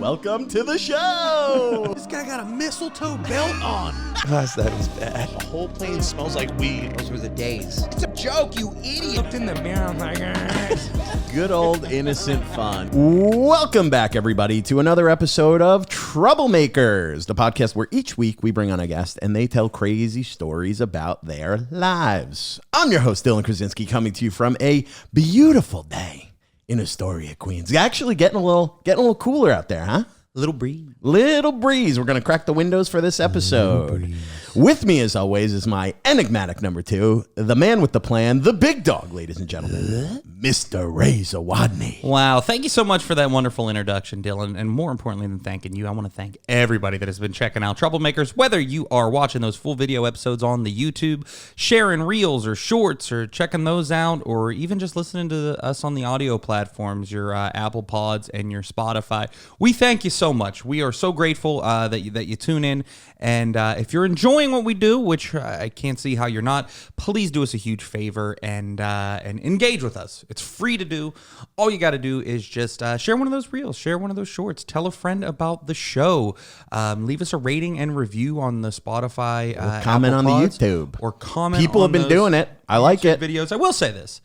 Welcome to the show. This guy got a mistletoe belt on. Gosh, that is bad. The whole plane smells like weed. Those were the days. It's a joke, you idiot. Looked in the mirror, I'm like, Good old innocent fun. Welcome back, everybody, to another episode of Troublemakers, the podcast where each week we bring on a guest and they tell crazy stories about their lives. I'm your host, Dylan Krasinski, coming to you from a beautiful day in Astoria, Queens. Actually getting a little cooler out there, huh? Little breeze. Little breeze. We're going to crack the windows for this episode. With me, as always, is my enigmatic number two, the man with the plan, the big dog, ladies and gentlemen, Mr. Ray Zawodni. Wow. Thank you so much for that wonderful introduction, Dylan. And more importantly than thanking you, I want to thank everybody that has been checking out Troublemakers, whether you are watching those full video episodes on the YouTube, sharing reels or shorts or checking those out, or even just listening to us on the audio platforms, your Apple Pods and your Spotify. We thank you so much. We are so grateful that you tune in. And if you're enjoying what we do, which I can't see how you're not, please do us a huge favor and engage with us. It's free to do. All you got to do is just share one of those reels, share one of those shorts, tell a friend about the show, leave us a rating and review on the Spotify, or comment Apple on Pods, the YouTube. or comment. People on have been doing it. I like YouTube it. Videos. I will say this.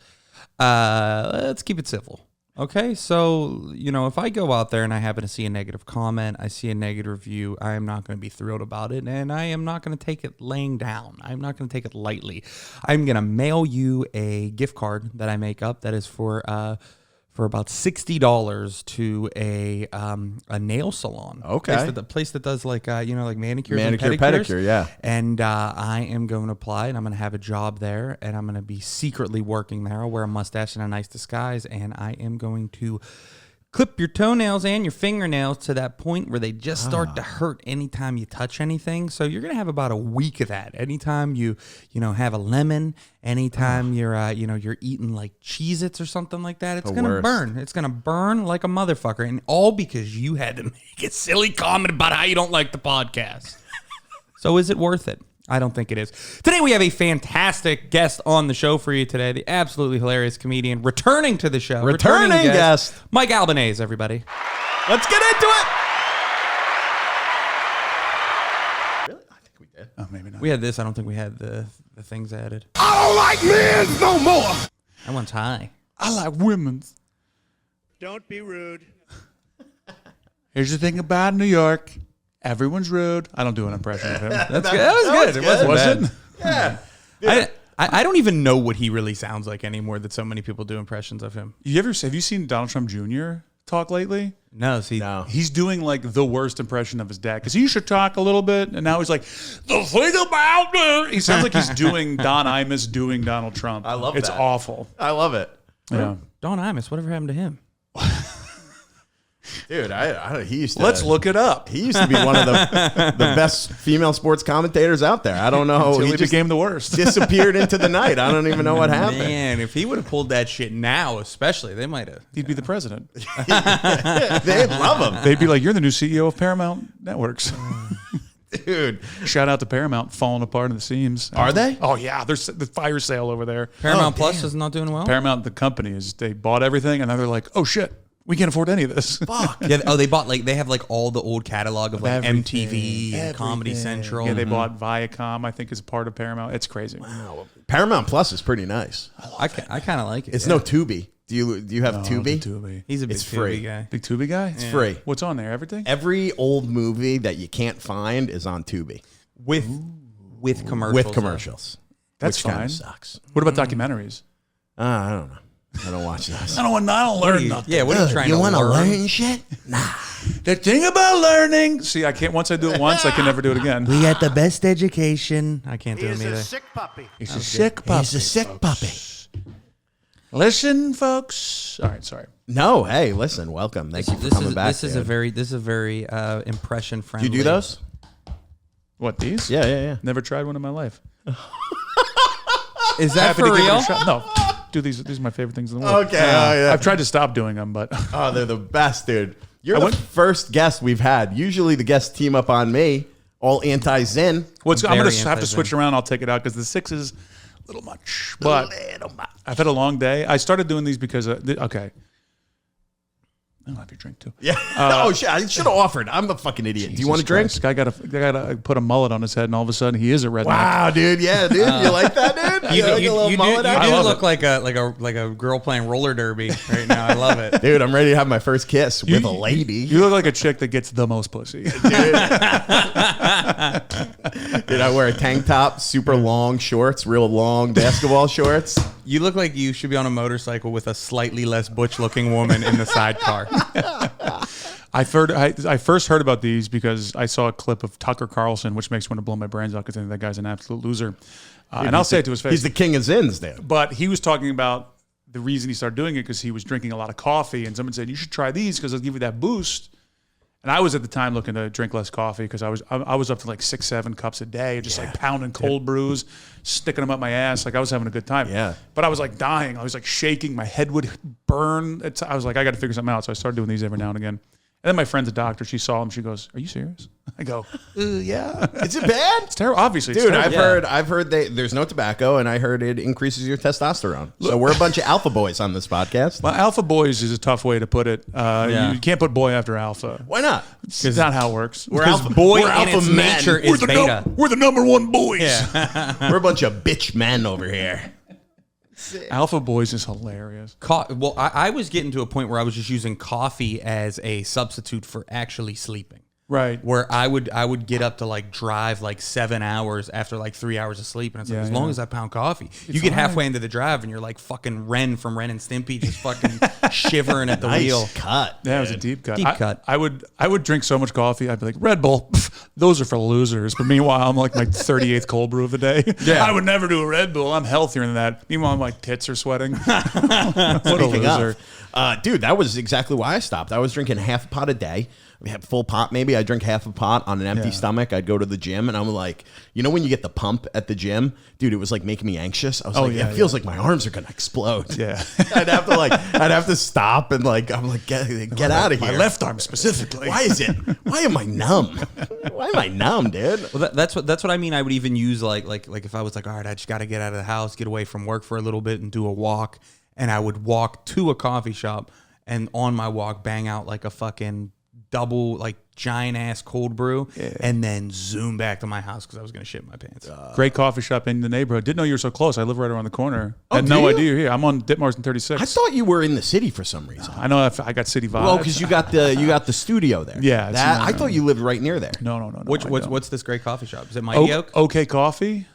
Let's keep it civil. Okay, so, if I go out there and I happen to see a negative comment, I see a negative review, I am not going to be thrilled about it, and I am not going to take it laying down. I'm not going to take it lightly. I'm going to mail you a gift card that I make up that is for about $60 to a nail salon. Okay. The place that does like manicures Manicure, and pedicures. pedicure, yeah. And I am going to apply, and I'm going to have a job there, and I'm going to be secretly working there. I'll wear a mustache and a nice disguise, and I am going to clip your toenails and your fingernails to that point where they just start to hurt anytime you touch anything. So you're going to have about a week of that. Anytime you have a lemon, anytime you're eating like Cheez-Its or something like that, it's going to burn. It's going to burn like a motherfucker. And all because you had to make a silly comment about how you don't like the podcast. So is it worth it? I don't think it is. Today we have a fantastic guest on the show for you today. The absolutely hilarious comedian returning to the show. Returning guest. Mike Albanese, everybody. Let's get into it. Really? I think we did. Oh, maybe not. We had this. I don't think we had the things added. I don't like men no more. That one's high. I like women's. Don't be rude. Here's the thing about New York. Everyone's rude. I don't do an impression of him. That's good. That was good. It wasn't Was bad. it? Yeah. I don't even know what he really sounds like anymore that so many people do impressions of him. Have you seen Donald Trump Jr. talk lately? No, see. No. He's doing like the worst impression of his dad because he used to talk a little bit, and now he's like, the thing about me. He sounds like he's doing Don Imus doing Donald Trump. I love It's that. awful. I love it. Yeah. Don Imus, whatever happened to him? Dude, he used to... Let's look it up. He used to be one of the best female sports commentators out there. I don't know. Until he just became the worst. disappeared into the night. I don't even know what happened. Man, if he would have pulled that shit now, especially, they might have. He'd be the president. They'd love him. They'd be like, you're the new CEO of Paramount Networks. Dude. Shout out to Paramount, falling apart at the seams. Are they? Oh, yeah. There's the fire sale over there. Paramount Plus damn. is not doing well? Paramount, the company, they bought everything, and now they're like, oh, shit. We can't afford any of this. Fuck. Yeah, they bought they have like all the old catalog of like Everything. MTV and Comedy Central. Yeah, they bought Viacom, I think, as part of Paramount. It's crazy. Wow. Paramount Plus is pretty nice. I kind of like it. It's no Tubi. Do you have Tubi? Tubi. He's a big It's free. Tubi guy. Big Tubi guy? It's free. What's on there? Everything? Every old movie that you can't find is on Tubi. With commercials. With commercials. That's which kind fine. of sucks. What about documentaries? I don't know. I don't watch those. I don't learn nothing. Yeah, what are you trying to You want to learn? learn shit? Nah. The thing about learning. See, I can't. Once I do it once, I can never do it again. We got the best education. I can't He do is it either. a sick puppy. He's a sick puppy. He's a sick puppy. Listen, folks. All right, sorry. No, hey, listen, welcome. Thank you for coming back. This is a very impression Do friendly. you do those? What, these? Yeah. Never tried one in my life. Is that Happy to for give it a real? shot. No. Dude, these are my favorite things in the world. Okay, yeah. I've tried to stop doing them, but Oh, they're the best, dude. You're the first guest we've had. Usually the guests team up on me, all anti-Zen. I'm going Very to have to switch around. I'll take it out because the 6 is a little much. But I've had a long day. I started doing these because, okay. I'll have your drink too. Yeah. Oh shit! I should have offered. I'm a fucking idiot. Do you want a drink? Guy got to put a mullet on his head, and all of a sudden he is a redneck. Wow, dude. Yeah, dude. You like that, dude? You, like you, a little you mullet do, out? you I do love look it. like a girl playing roller derby right now. I love it. Dude, I'm ready to have my first kiss with a lady. You look like a chick that gets the most pussy. Dude, I wear a tank top, super long shorts, real long basketball shorts. You look like you should be on a motorcycle with a slightly less butch-looking woman in the sidecar. I first heard about these because I saw a clip of Tucker Carlson, which makes me want to blow my brains out because I think that guy's an absolute loser. And I'll say it to his face. He's the king of Zins, dude. But he was talking about the reason he started doing it because he was drinking a lot of coffee, and someone said, you should try these because they'll give you that boost. And I was at the time looking to drink less coffee because I was up to like 6-7 cups a day, just like pounding cold brews, sticking them up my ass. Like I was having a good time. Yeah. But I was like dying. I was like shaking. My head would burn. I was like, I got to figure something out. So I started doing these every now and again. And then my friend's a doctor. She saw him. She goes, "Are you serious?" I go, "Yeah." Is it bad? It's terrible. Obviously, it's Dude, terrible. I've heard there's no tobacco, and I heard it increases your testosterone. So we're a bunch of alpha boys on this podcast. Well, alpha boys is a tough way to put it. Yeah. You can't put boy after alpha. Why not? It's not how it works. We're alpha Boy we're in alpha its men. nature is beta. We're the number one boys. We're a bunch of bitch men over here. Alpha boys is hilarious. Well, I was getting to a point where I was just using coffee as a substitute for actually sleeping. Right. Where I would get up to like drive like 7 hours after like 3 hours of sleep, and it's like as long as I pound coffee, you get halfway into the drive and you're like fucking Ren from Ren and Stimpy, just fucking shivering at the wheel. Cut. Yeah, it was a deep cut. Deep cut. I would drink so much coffee. I'd be like, Red Bull, pff, those are for losers. But meanwhile, I'm like my 38th cold brew of the day. Yeah. I would never do a Red Bull. I'm healthier than that. Meanwhile, my tits are sweating. What a Speaking loser. of, dude, that was exactly why I stopped. I was drinking half a pot a day. We had full pot, maybe. I drink half a pot on an empty stomach. I'd go to the gym, and I'm like, you know when you get the pump at the gym? Dude, it was like making me anxious. I was like, it feels like my arms are going to explode. Yeah. I'd have to stop and like, I'm like, get out of here. My left arm specifically. Why am I numb? Why am I numb, dude? Well, that's what I mean. I would even use like if I was like, all right, I just got to get out of the house, get away from work for a little bit, and do a walk. And I would walk to a coffee shop, and on my walk, bang out like a fucking double, like giant ass cold brew, and then zoom back to my house because I was gonna shit my pants. Great coffee shop in the neighborhood. Didn't know you were so close. I live right around the corner. Oh, Had do no you? idea you're here. I'm on Ditmars and 36. I thought you were in the city for some reason. I know I got city vibes. Well, because you got the studio there. Yeah, it's That, in I thought you lived right near there. No. What's this great coffee shop? Is it Mighty Oak? OK Coffee.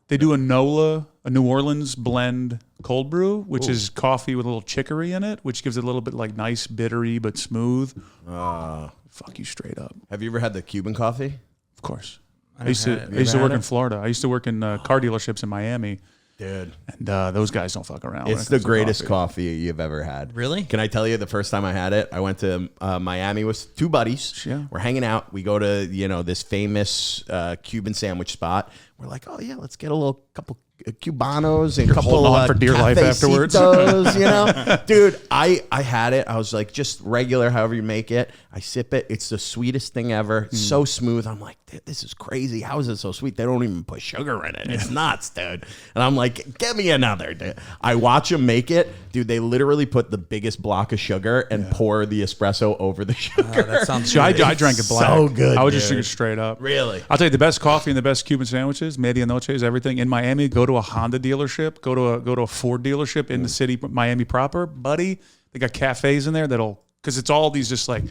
They do a NOLA, a New Orleans blend cold brew, which is coffee with a little chicory in it, which gives it a little bit like nice, bittery, but smooth. Fuck you straight up. Have you ever had the Cuban coffee? Of course. I never used had it. to ever work had in it? Florida. I used to work in car dealerships in Miami. Dude. And those guys don't fuck around. when It's it the comes to greatest coffee you've ever had. Really? Can I tell you the first time I had it? I went to Miami with two buddies. Yeah. We're hanging out. We go to, this famous Cuban sandwich spot. We're like, oh, yeah, let's get a couple Cubanos and a couple holding on for dear life afterwards. cafecitos, Dude, I had it. I was like, just regular, however you make it. I sip it. It's the sweetest thing ever. It's so smooth. I'm like, dude, this is crazy. How is it so sweet? They don't even put sugar in it. It's nuts, dude. And I'm like, get me another, dude. I watch them make it. Dude, they literally put the biggest block of sugar and pour the espresso over the sugar. That sounds See, I drank it black. So good, I would just dude. drink it straight up. Really? I'll tell you the best coffee and the best Cuban sandwiches, medianoches, everything in Miami. Go to a Honda dealership. Go to a Ford dealership in the city, Miami proper, buddy. They got cafes in there because it's all these just like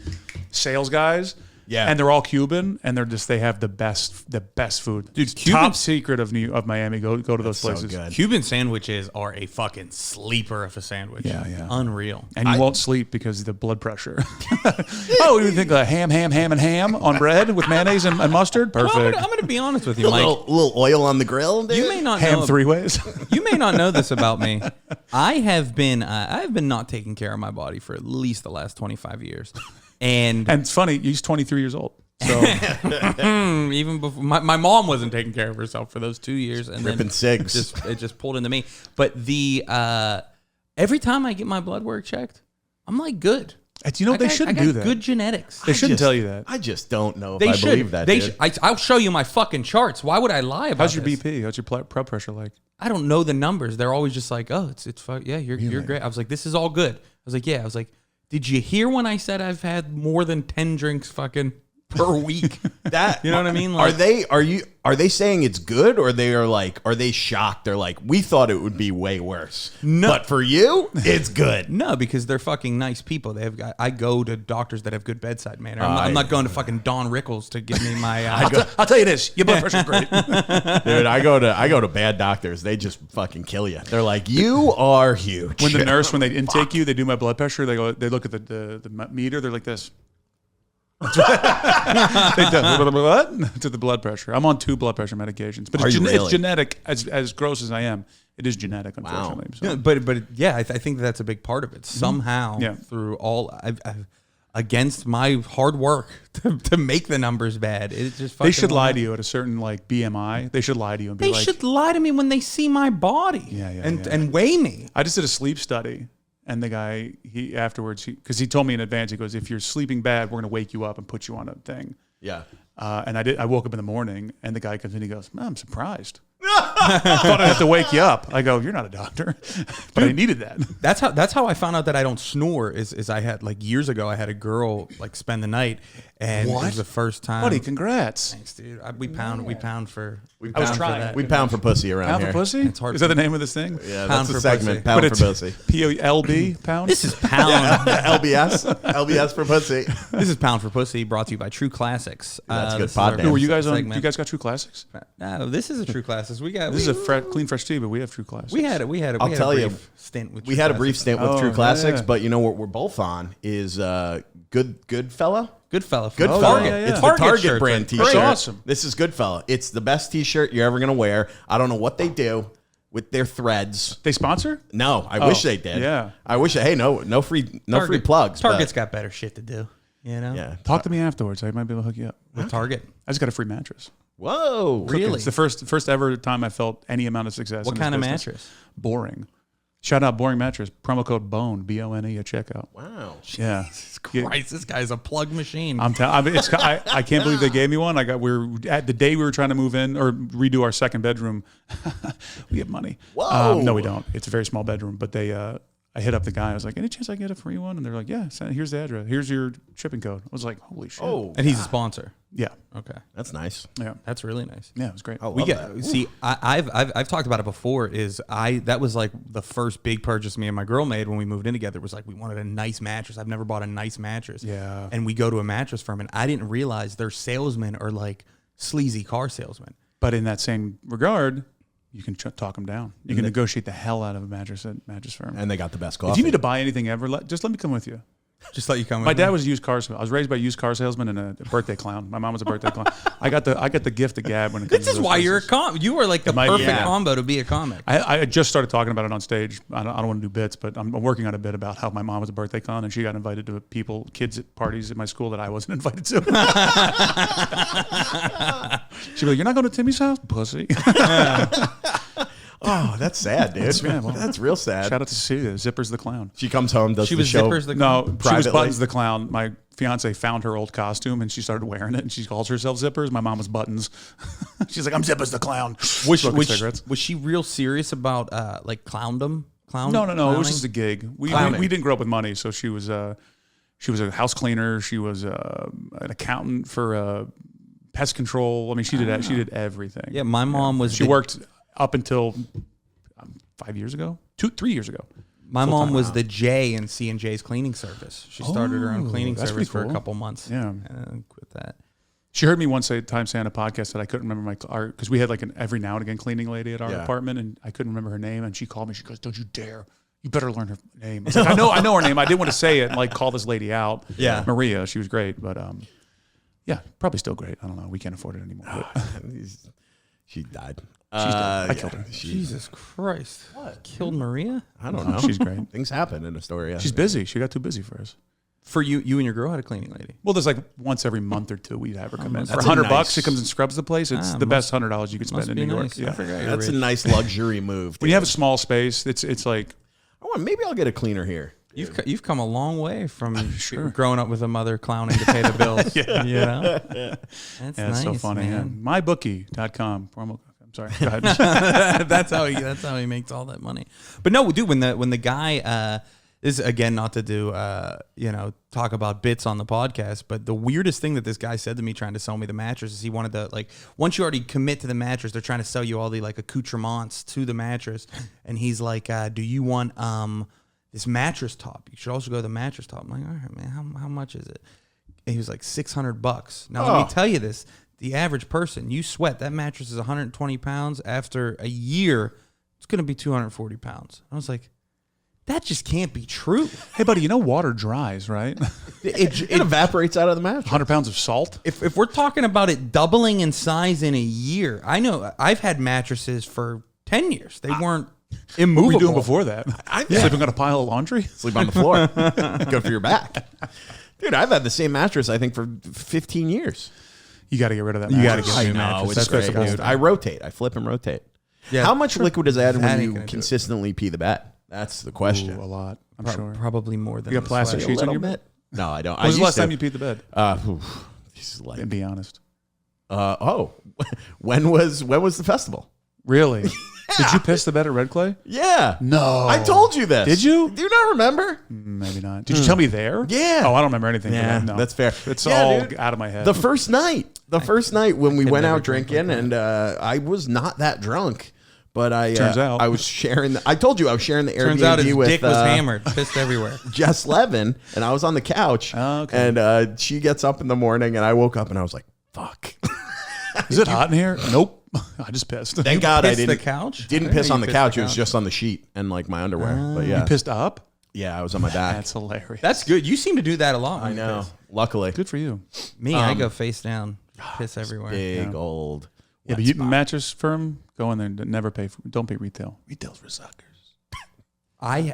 sales guys. Yeah. And they're all Cuban, and they have the best food. Dude, Top secret of Miami. Go to those so places. good. Cuban sandwiches are a fucking sleeper of a sandwich. Yeah. Unreal. And you won't sleep because of the blood pressure. Oh, you think ham on bread with mayonnaise and mustard? Perfect. Well, I'm gonna be honest with you, A Mike. little oil on the grill, dude. You may not ham know. 3 ways. You may not know this about me. I have been not taking care of my body for at least the last 25 years. And And it's funny, he's 23 years old. So even before my mom wasn't taking care of herself for those 2 years, and Ripping then cigs. it just pulled into me. But every time I get my blood work checked, I'm like good. they shouldn't do that. Good genetics. They shouldn't tell you that. I just don't know if They I should. believe that, dude. I'll show you my fucking charts. Why would I lie about How's your this? BP? How's your blood pressure like? I don't know the numbers. They're always just like, oh, it's fine. Yeah, you're great. I was like, this is all good. I was like, yeah. I was like, Did you hear when I said I've had more than 10 drinks fucking per week? That, you know what I mean? Are they saying it's good, or are they shocked? They're like, we thought it would be way worse. No. But for you, it's good. No, because they're fucking nice people. I go to doctors that have good bedside manner. I'm not going to fucking Don Rickles to give me my. I'll tell you this: your blood pressure's great. Dude, I go to bad doctors. They just fucking kill you. They're like, you are huge. When the nurse, when they intake you, they do my blood pressure. They look at the meter. They're like this. They do what? To the blood pressure. I'm on 2 blood pressure medications, but it's genetic. As gross as I am, it is genetic, unfortunately. Wow. So. Yeah, but yeah, I think that's a big part of it. Somehow, through all, I've against my hard work to make the numbers bad, it just fucking they should lie to you at a certain like BMI. They should lie to you and be They like, should lie to me when they see my body, and weigh me. I just did a sleep study. And the guy, he afterwards, because he told me in advance, he goes, if you're sleeping bad, we're going to wake you up and put you on a thing. Yeah. And I woke up in the morning, and the guy comes in, he goes, I'm surprised. Thought I'd have to wake you up. I go, you're not a doctor, but I needed that. That's how I found out that I don't snore. Is I had like years ago, I had a girl like spend the night, and it was the first time. Buddy, congrats. Thanks, dude. We pound for. I was trying. We pound for pussy around Pound here. for pussy? It's hard Is that the name of this thing? Yeah, Pound that's a for segment. pussy. Pound But for it's pussy. POLB, pound? This is pound. LBS for pussy. This is Pound for Pussy, brought to you by True Classics. That's a good this is our pod Who were you guys on? segment. You guys got True Classics? No, this is a True Classics. This is a clean, fresh tea, but we have True Classics. We had it. I'll tell you, stint with. We True had a brief Classics. stint with Oh, True Classics, yeah. but you know what we're both on is Goodfella. Goodfella. Goodfella. Target. Yeah, yeah. It's Target the Target shirts brand are T-shirt. great. That's awesome. This is Goodfella. It's the best T-shirt you're ever gonna wear. I don't know what they do with their threads. They sponsor? No, I wish they did. Yeah. I wish. Hey, no free plugs. but- Target's got better shit to do. You know. Yeah. Talk to me afterwards. I might be able to hook you up. With Target. I just got a free mattress. Whoa. Really? It's the first ever time I felt any amount of success. What in this kind of business. mattress? Boring. Shout out Boring Mattress. Promo code BONE, BONE at checkout. Wow. Yeah. Christ, this guy's a plug machine. I can't believe they gave me one. At the day we were trying to move in or redo our second bedroom. We have money. Whoa. No, we don't. It's a very small bedroom. But I hit up the guy. I was like, any chance I can get a free one? And they're like, yeah. Here's the address. Here's your shipping code. I was like, holy shit. Oh, and he's a sponsor. Yeah. Okay, that's nice. Yeah. that's really nice. Yeah. It was great. I love We that. get see. I've talked about it before. That was like the first big purchase me and my girl made when we moved in together. It was like we wanted a nice mattress. I've never bought a nice mattress. Yeah. And we go to a mattress firm, and I didn't realize their salesmen are like sleazy car salesmen. But in that same regard, you can talk them down. You can negotiate the hell out of a mattress at Mattress Firm. And they got the best coffee. If you need to buy anything ever, just let me come with you. Just let you come. My dad was a used car salesman. I was raised by a used car salesman and a birthday clown. My mom was a birthday clown. I got the gift of gab when it comes This to is those why you're a places. you are like the Might- perfect yeah. combo to be a comic. I just started talking about it on stage. I don't want to do bits, but I'm working on a bit about how my mom was a birthday clown and she got invited to kids at parties at my school that I wasn't invited to. She'd be like, "You're not going to Timmy's house, pussy." Oh, that's sad, dude. Yeah, well, That's real sad. Shout out to Cecilia, Zippers the clown. She comes home, does She the was show. Zippers the No, she was Privately? Buttons the clown. My fiance found her old costume and she started wearing it and she calls herself Zippers. My mom was Buttons. She's like, I'm Zippers the clown. Smoking cigarettes. Was she real serious about like clowndom? No. It was clowning? just a gig. We Clowning. didn't grow up with money, so she was a house cleaner. She was an accountant for pest control. I mean, she did everything. Yeah, my mom was. She worked up until 5 years ago, 3 years ago. My mom was the J in C&J's cleaning service. She started her own cleaning that's service pretty for a cool. couple months. Yeah. and quit that. She heard me once say say on a podcast that I couldn't remember because we had like an every now and again cleaning lady at our Yeah. apartment, and I couldn't remember her name. And she called me. She goes, "Don't you dare! You better learn her name." I was like, I know her name. I didn't want to say it and like call this lady out. Yeah. Maria. She was great, but yeah, probably still great. I don't know. We can't afford it anymore. But She died. she's dead. I killed her. Jesus Christ! What killed Maria? I don't know. She's great. Things happen in Astoria. She's busy. She got too busy for us. For you and your girl had a cleaning lady. Well, there's like once every month or two we'd have her come in. For That's a $100, nice- she comes and scrubs the place. It's the best $100 you could spend Must in be New York. nice. I Yeah. forgot you're That's a rich. nice luxury move. When you have a small space, it's like maybe I'll get a cleaner here. You've come a long way from growing up with a mother clowning to pay the bills. Yeah. You know? That's yeah, nice, it's so funny. Yeah. man. MyBookie.com. I'm sorry. Go ahead. that's how he makes all that money. But no, dude, when the guy This is, again, not to do, talk about bits on the podcast, but the weirdest thing that this guy said to me trying to sell me the mattress is he wanted to, like, once you already commit to the mattress, they're trying to sell you all the, like, accoutrements to the mattress. And he's like, do you want this mattress top? You should also go to the mattress top. I'm like, all right, man, how much is it? And he was like, $600. Now, let me tell you this. The average person, you sweat, that mattress is 120 pounds. After a year, it's going to be 240 pounds. I was like, that just can't be true. Hey, buddy, water dries, right? It evaporates out of the mattress. 100 pounds of salt. If we're talking about it doubling in size in a year, I know I've had mattresses for 10 years. They weren't immovable. What were you doing before that? Sleeping on a pile of laundry? Sleep on the floor. Good for your back. Dude, I've had the same mattress, I think, for 15 years. You got to get rid of that You got to mattress. get a new I know, mattress. it's That's great, dude. I rotate. I flip and rotate. Yeah. How much liquid does it add That when ain't you gonna do it. consistently pee the bed? That's the question. Ooh, a lot, I'm sure. Probably more than You got plastic sweat. sheets A on little your bed? bit. No, I don't. When was the I last used to. time you peed the bed? This is like, And be honest. when was the festival? Really? Did you piss the bed at Red Clay? Yeah. No. I told you this. Did you? Do you not remember? Maybe not. Did you tell me there? Yeah. Oh, I don't remember anything. Yeah, from that. No. that's fair. It's Yeah, all dude. out of my head. The first night when we went never out drink drinking, like and I was not that drunk, but Turns out. I was sharing. I told you I was sharing the Airbnb Turns out his with dick was hammered, pissed everywhere. Jess Levin, and I was on the couch. Oh, okay. And she gets up in the morning, and I woke up, and I was like, "Fuck." Is it hot in here? Nope. I just pissed. Thank God I Pissed didn't. the couch? Didn't I piss know on you the pissed couch. It was just on the sheet and like my underwear. But yeah, You pissed up? yeah, I was on my back. That's hilarious. That's good. You seem to do that a lot. I when you know. piss. Luckily, good for you. Me, I go face down, piss everywhere. big old. Yeah, but you mattress firm, go in there and never pay for. Don't pay retail. Retail's for suckers. I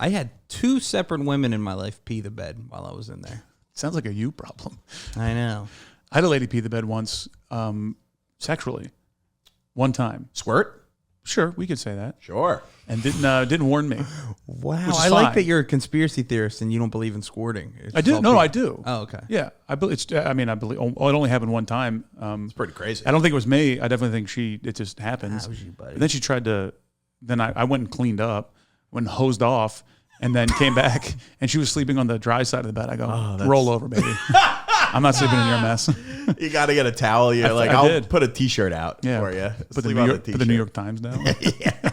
had two separate women in my life pee the bed while I was in there. Sounds like a you problem. I know. I had a lady pee the bed once, sexually, one time. Squirt? Sure, we could say that, Sure. and didn't warn me. Wow. Which is I like fine. that you're a conspiracy theorist and you don't believe in squirting. It's I do. all No, people- I do. Oh, okay. Yeah, I believe. I believe. It only happened one time. It's pretty crazy. I don't think it was me. I definitely think it just happens. How's you, buddy? And then she tried to. Then I went and cleaned up, went and hosed off, and then came back, and she was sleeping on the dry side of the bed. I go, roll over, baby. I'm not sleeping in your mess. You got to get a towel. You're like, I I'll did. put a T-shirt out Yeah, for you. Put the, Sleep New on York, put the New York Times down. Yeah,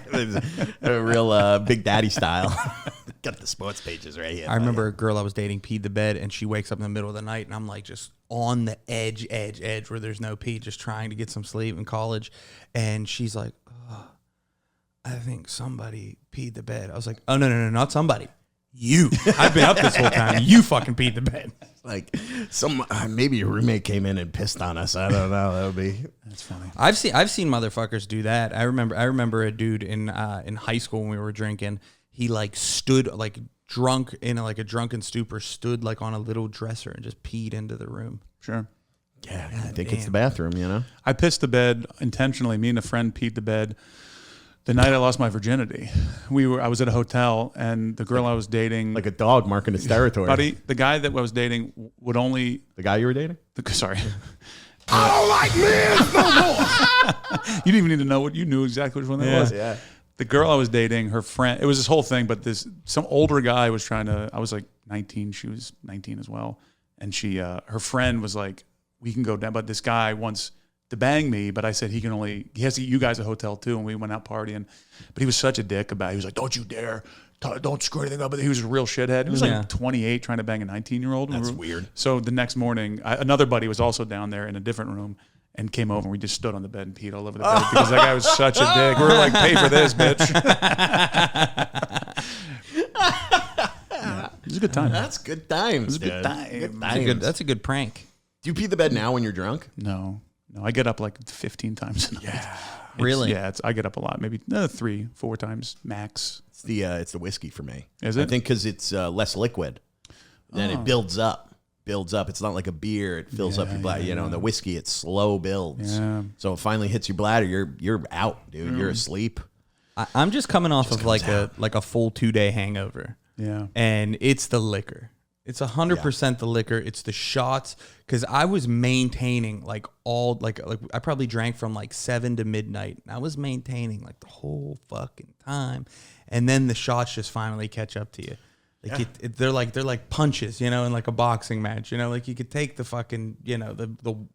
a real Big Daddy style. Got the sports pages right here. I remember a girl I was dating peed the bed, and she wakes up in the middle of the night, and I'm like just on the edge where there's no pee, just trying to get some sleep in college. And she's like, oh, I think somebody peed the bed. I was like, oh, no, not somebody. You. I've been up this whole time. You fucking peed the bed. Like maybe your roommate came in and pissed on us. I don't know. That would be. That's funny. I've seen motherfuckers do that. I remember a dude in high school when we were drinking. He like stood like drunk in a drunken stupor, stood like on a little dresser and just peed into the room. Sure. Yeah, I think it's the bathroom. You know. I pissed the bed intentionally. Me and a friend peed the bed the night I lost my virginity. I was at a hotel, and the girl I was dating, Like a dog marking its territory. buddy, the guy that I was dating would only. The guy you were dating? Sorry. I don't like men no more. You didn't even need to know what you knew exactly which one that was. Yeah. The girl I was dating, her friend, it was this whole thing, but some older guy was trying to, I was like 19, she was 19 as well. And her friend was like, we can go down, but this guy wants to bang me, but I said he has to get you guys a hotel too. And we went out partying, but he was such a dick about it. He was like, don't you dare, don't screw anything up. But he was a real shithead. He was like 28 trying to bang a 19-year-old. That's weird. So the next morning, another buddy was also down there in a different room and came over, and we just stood on the bed and peed all over the bed because that guy was such a dick. We were like, pay for this, bitch. Yeah, it was a good time. That's good times. It was a good time. That's a good prank. Do you pee the bed now when you're drunk? No, I get up like 15 times a night. Yeah. Really? I get up a lot, maybe 3-4 times max. It's the whiskey for me. Is it? I think because it's less liquid, then it builds up. It's not like a beer; it fills up your bladder. You know, the whiskey it slow builds. Yeah. So it finally hits your bladder. You're out, dude. You're asleep. I'm just coming off of like a full 2-day hangover. Yeah. And it's the liquor. It's 100% the liquor. It's the shots. Because I was maintaining like I probably drank from like 7 to midnight. And I was maintaining like the whole fucking time. And then the shots just finally catch up to you. Like they're like punches, in like a boxing match. Like you could take the fucking, the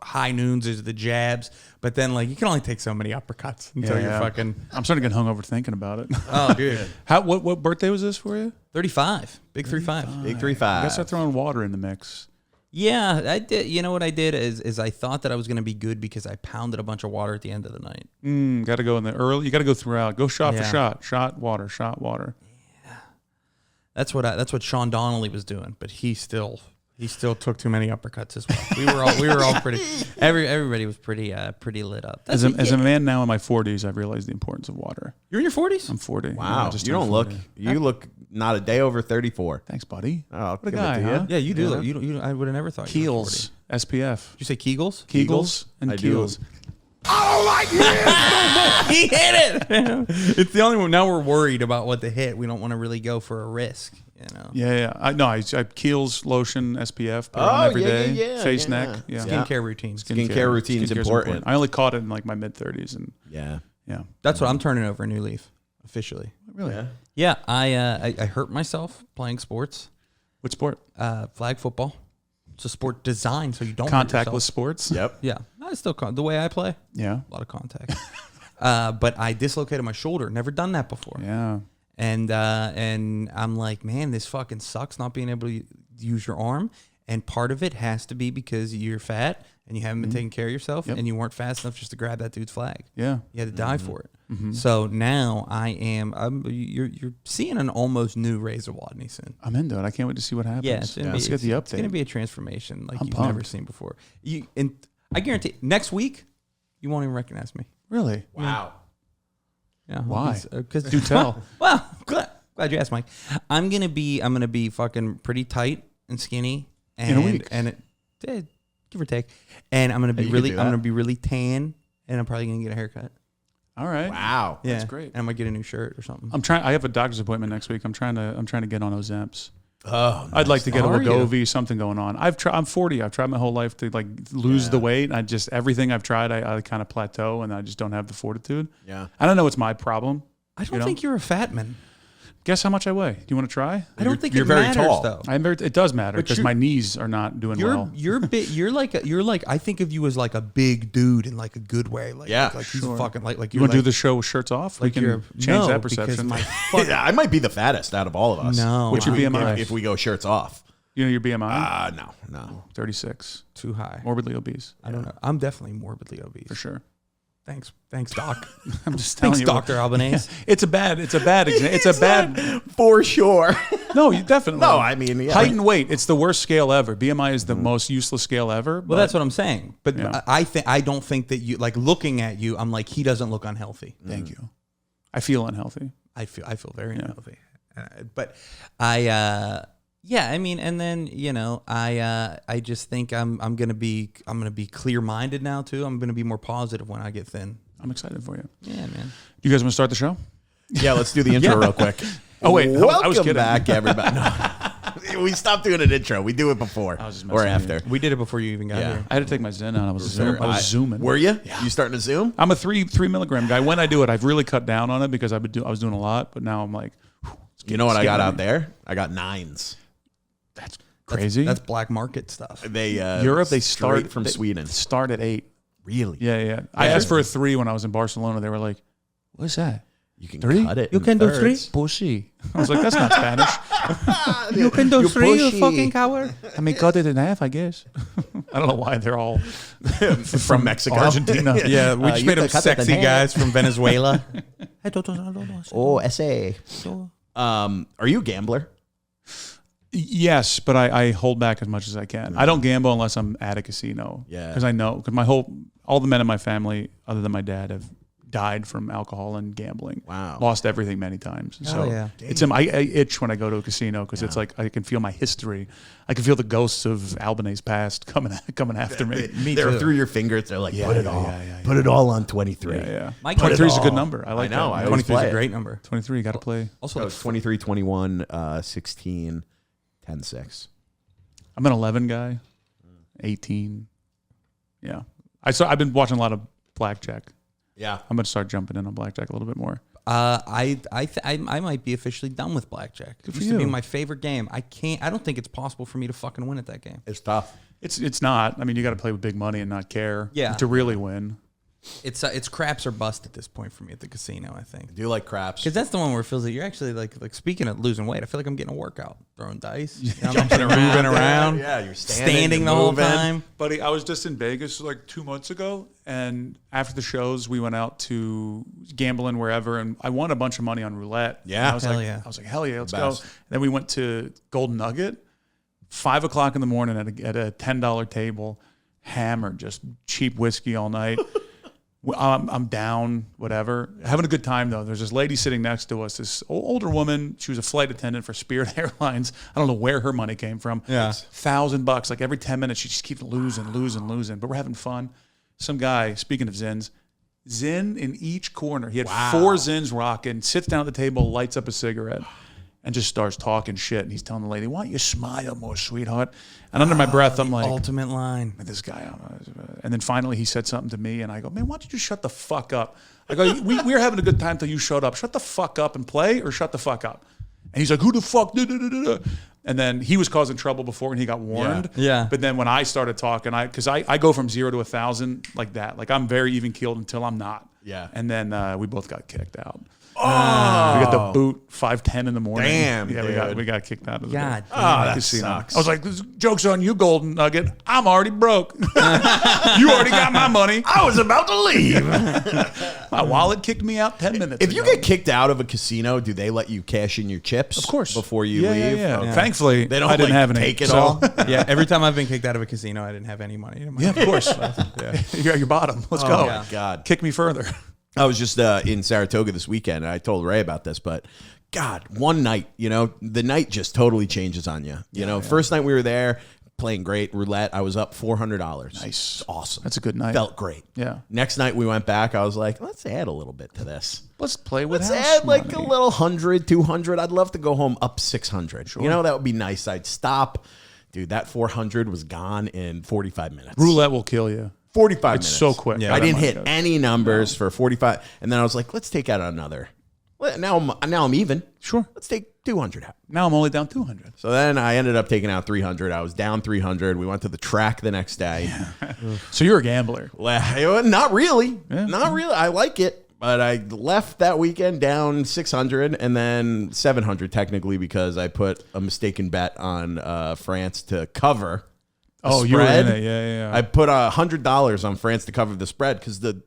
high noons is the jabs, but then like you can only take so many uppercuts until you're fucking. I'm starting to get hungover thinking about it. Oh, dude. What birthday was this for you? 35. Big 35. Big 35. I guess I throwing water in the mix. Yeah, I did. You know what I did is I thought that I was going to be good because I pounded a bunch of water at the end of the night. Got to go in the early. You got to go throughout. Go shot for shot. Shot water. Yeah. That's what Sean Donnelly was doing, but he still took too many uppercuts as well. We were all pretty. Everybody was pretty lit up. As a man now in my 40s, I've realized the importance of water. You're in your 40s? I'm 40. Wow, you don't look. You look not a day over 34. Thanks, buddy. Oh, what a guy, huh? Yeah, you do. Yeah. I would have never thought. Keels, SPF. Did you say Kegels? Kegels and Keels. I don't like men. He hit it. It's the only one. Now we're worried about what to hit. We don't want to really go for a risk. Yeah. I Keels lotion, SPF. Put it on every day. Face, neck. Yeah. Skincare routines. Skincare routine's important. I only caught it in like my mid 30s, and yeah. That's what I'm turning over a new leaf officially. Really? Yeah. I hurt myself playing sports. What sport? Flag football. It's a sport designed so you don't contactless sports. Yep. Yeah. I still the way I play. Yeah. A lot of contact. But I dislocated my shoulder. Never done that before. Yeah. And I'm like, man, this fucking sucks not being able to use your arm. And part of it has to be because you're fat and you haven't been taking care of yourself and you weren't fast enough just to grab that dude's flag. Yeah. You had to die for it. So now you're seeing an almost new Ray Zawodni soon. I'm into it. I can't wait to see what happens. Yeah, let's get the update. It's going to be a transformation like you've pumped. never seen before. And I guarantee next week you won't even recognize me. Really? Wow. Yeah. Why? Because do tell. Well, glad you asked, Mike. I'm gonna be fucking pretty tight and skinny and, in a week, give or take. And I'm gonna be really tan, and I'm probably gonna get a haircut. All right. Wow. Yeah, that's great. And I might get a new shirt or something. I have a doctor's appointment next week. I'm trying to get on Ozempic. Oh, nice. I'd like to get a Are you? Wegovy, something going on. I'm 40. I've tried my whole life to like lose the weight. I just everything I've tried, I kind of plateau, and I just don't have the fortitude. Yeah. I don't know. It's my problem. I don't think you're a fat man. Guess how much I weigh? Do you want to try? I don't think you're it very matters tall. though. It does matter But because you're- my knees are not doing well. You're like I think of you as like a big dude in like a good way. Like he's fucking like You want to do the show with shirts off? like we can change that perception. Yeah, I might be the fattest out of all of us. No. What's your BMI? If we go shirts off. You know your BMI? No. 36. too high. Morbidly obese. I don't know. I'm definitely morbidly obese. For sure. Thanks, Doc. I'm just telling Thanks, you. Dr. Albanese. It's a bad For sure. No, you definitely. No, I mean, yeah. height and weight. It's the worst scale ever. BMI is the most useless scale ever. Well, that's what I'm saying. But Yeah. I don't think that you like looking at you. I'm like, he doesn't look unhealthy. Thank you. I feel unhealthy. I feel very unhealthy. But I mean, and then I just think I'm gonna be clear minded now too. I'm gonna be more positive when I get thin. I'm excited for you. Yeah, man. You guys want to start the show? Yeah, let's do the intro real quick. Oh, wait. Welcome I was kidding. back, everybody. No. We stopped doing an intro. We do it before just or messing after. We did it before you even got Yeah. here. I had to take my Zen out. I was zooming. Were you? Yeah. You starting to zoom? I'm a 3 milligram guy. When I do it, I've really cut down on it because I was doing a lot, but now I'm like, You know what I Skip got me. out there? I got 9s. that's crazy. That's black market stuff. They Europe, they straight start from Sweden. Start at 8. Really? Yeah. I asked for a 3 when I was in Barcelona. They were like, "What's that? You can 3? cut it. You in can do thirds. 3? Pussy." I was like, "That's not Spanish." You can do You're 3, you pushy. fucking coward. I mean, cut it in half, I guess. I don't know why they're all from Mexico. Argentina. Yeah, we just you made them can cut it in sexy half. guys from Venezuela. Oh, SA. Are you a gambler? Yes, but I hold back as much as I can. I don't gamble unless I'm at a casino. Yeah. Because I know, because all the men in my family, other than my dad, have died from alcohol and gambling. Wow. Lost everything many times. So yeah. it's I itch when I go to a casino because it's like I can feel my history. I can feel the ghosts of Albanese past coming after me. They're too. through your fingers. They're like, put it all. yeah. Put it all on 23. Yeah. Mike, 23 is a all. good number. I like I know, that. I always 23 is play a it. great number. 23, you got to play. Also, So it's 23, 21, 16, 10-6. I'm an 11 guy, 18. Yeah. I've been watching a lot of blackjack. Yeah. I'm going to start jumping in on blackjack a little bit more. I might be officially done with blackjack. It used to be you. my favorite game. I don't think it's possible for me to fucking win at that game. It's tough. It's not. I mean, you got to play with big money and not care. Yeah. To really win. It's craps or bust at this point for me at the casino, I think. I do like craps. Because that's the one where it feels like you're actually like speaking of losing weight, I feel like I'm getting a workout, throwing dice, jumping around, moving around. Yeah, you're standing the whole time. Buddy, I was just in Vegas like 2 months ago, and after the shows, we went out to gambling wherever, and I won a bunch of money on roulette. Yeah. And I was Hell like, yeah. hell yeah, let's go. Best. And then we went to Golden Nugget, 5 o'clock in the morning at a $10 table, hammered, just cheap whiskey all night. I'm down, whatever. Having a good time, though. There's this lady sitting next to us, this older woman. She was a flight attendant for Spirit Airlines. I don't know where her money came from. Yeah. $1,000. Like every 10 minutes, she just keeps losing. But we're having fun. Some guy, speaking of Zins, Zin in each corner. He had 4 Zins rocking, sits down at the table, lights up a cigarette, and just starts talking shit. And he's telling the lady, "Why don't you smile more, sweetheart?" And under my breath, I'm like, Ultimate line. and this guy, and then finally he said something to me, and I go, "Man, why don't you shut the fuck up?" I go, we were having a good time till you showed up. Shut the fuck up and play, or shut the fuck up. And he's like, "Who the fuck?" And then he was causing trouble before, and he got warned. Yeah. But then when I started talking, because I go from 0 to 1,000 like that. Like I'm very even keeled until I'm not. Yeah. And then we both got kicked out. Oh, We got the boot 5:10 in the morning. Damn, Yeah, dude. we got kicked out of the God door. damn. that Casino. sucks. I was like, "This joke's on you, Golden Nugget. I'm already broke. You already got my money. I was about to leave. My wallet kicked me out 10 minutes If you ago." get kicked out of a casino, do they let you cash in your chips? Of course. Before you Yeah, leave? Yeah. Okay. Thankfully, They don't I didn't like, have any. take it so- all. Yeah, every time I've been kicked out of a casino, I didn't have any money. Yeah, of course. You're at your bottom. Let's go. Oh, my God. Kick me further. I was just in Saratoga this weekend, and I told Ray about this, but God, one night, the night just totally changes on you. First night we were there, playing great roulette. I was up $400. Nice. Awesome. That's a good night. Felt great. Yeah. Next night we went back. I was like, let's add a little bit to this. Let's play with Let's house add like money. a little 100, 200. I'd love to go home up 600. That would be nice. I'd stop. Dude, that 400 was gone in 45 minutes. Roulette will kill you. 45 It's minutes. so quick. Yeah. I That didn't money hit goes. any numbers for 45. And then I was like, let's take out another. Well, now I'm even. Sure. Let's take 200 out. Now I'm only down 200. So then I ended up taking out 300. I was down 300. We went to the track the next day. So you're a gambler. Not really. Yeah. Not really. I like it. But I left that weekend down 600 and then 700 technically because I put a mistaken bet on France to cover. Oh, you were in it. Yeah. I put $100 on France to cover the spread because the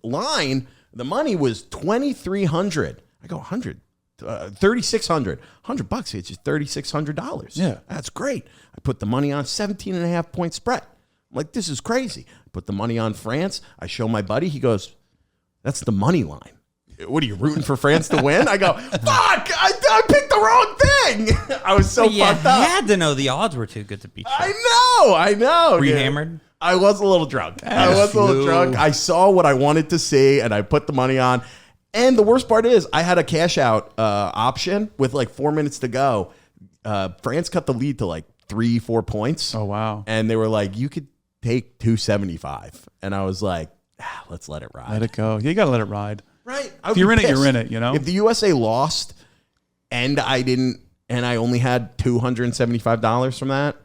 line, the money was 2,300. I go 100, 3,600, $100. It's just $3,600. Yeah. That's great. I put the money on 17.5 point spread. I'm like, this is crazy. I put the money on France. I show my buddy. He goes, that's the money line. What are you rooting for France to win? I go, fuck! I picked the wrong thing. I was so But you fucked up. had to know the odds were too good to beat you. I know. Were you dude. hammered? I was a little drunk. I saw what I wanted to see, and I put the money on. And the worst part is, I had a cash out option with like 4 minutes to go. France cut the lead to like 3-4 points. Oh, wow. And they were like, you could take 275. And I was like, let's let it ride. Let it go. You got to let it ride. Right. If you're in it, you're in it, If the USA lost and I only had $275 from that,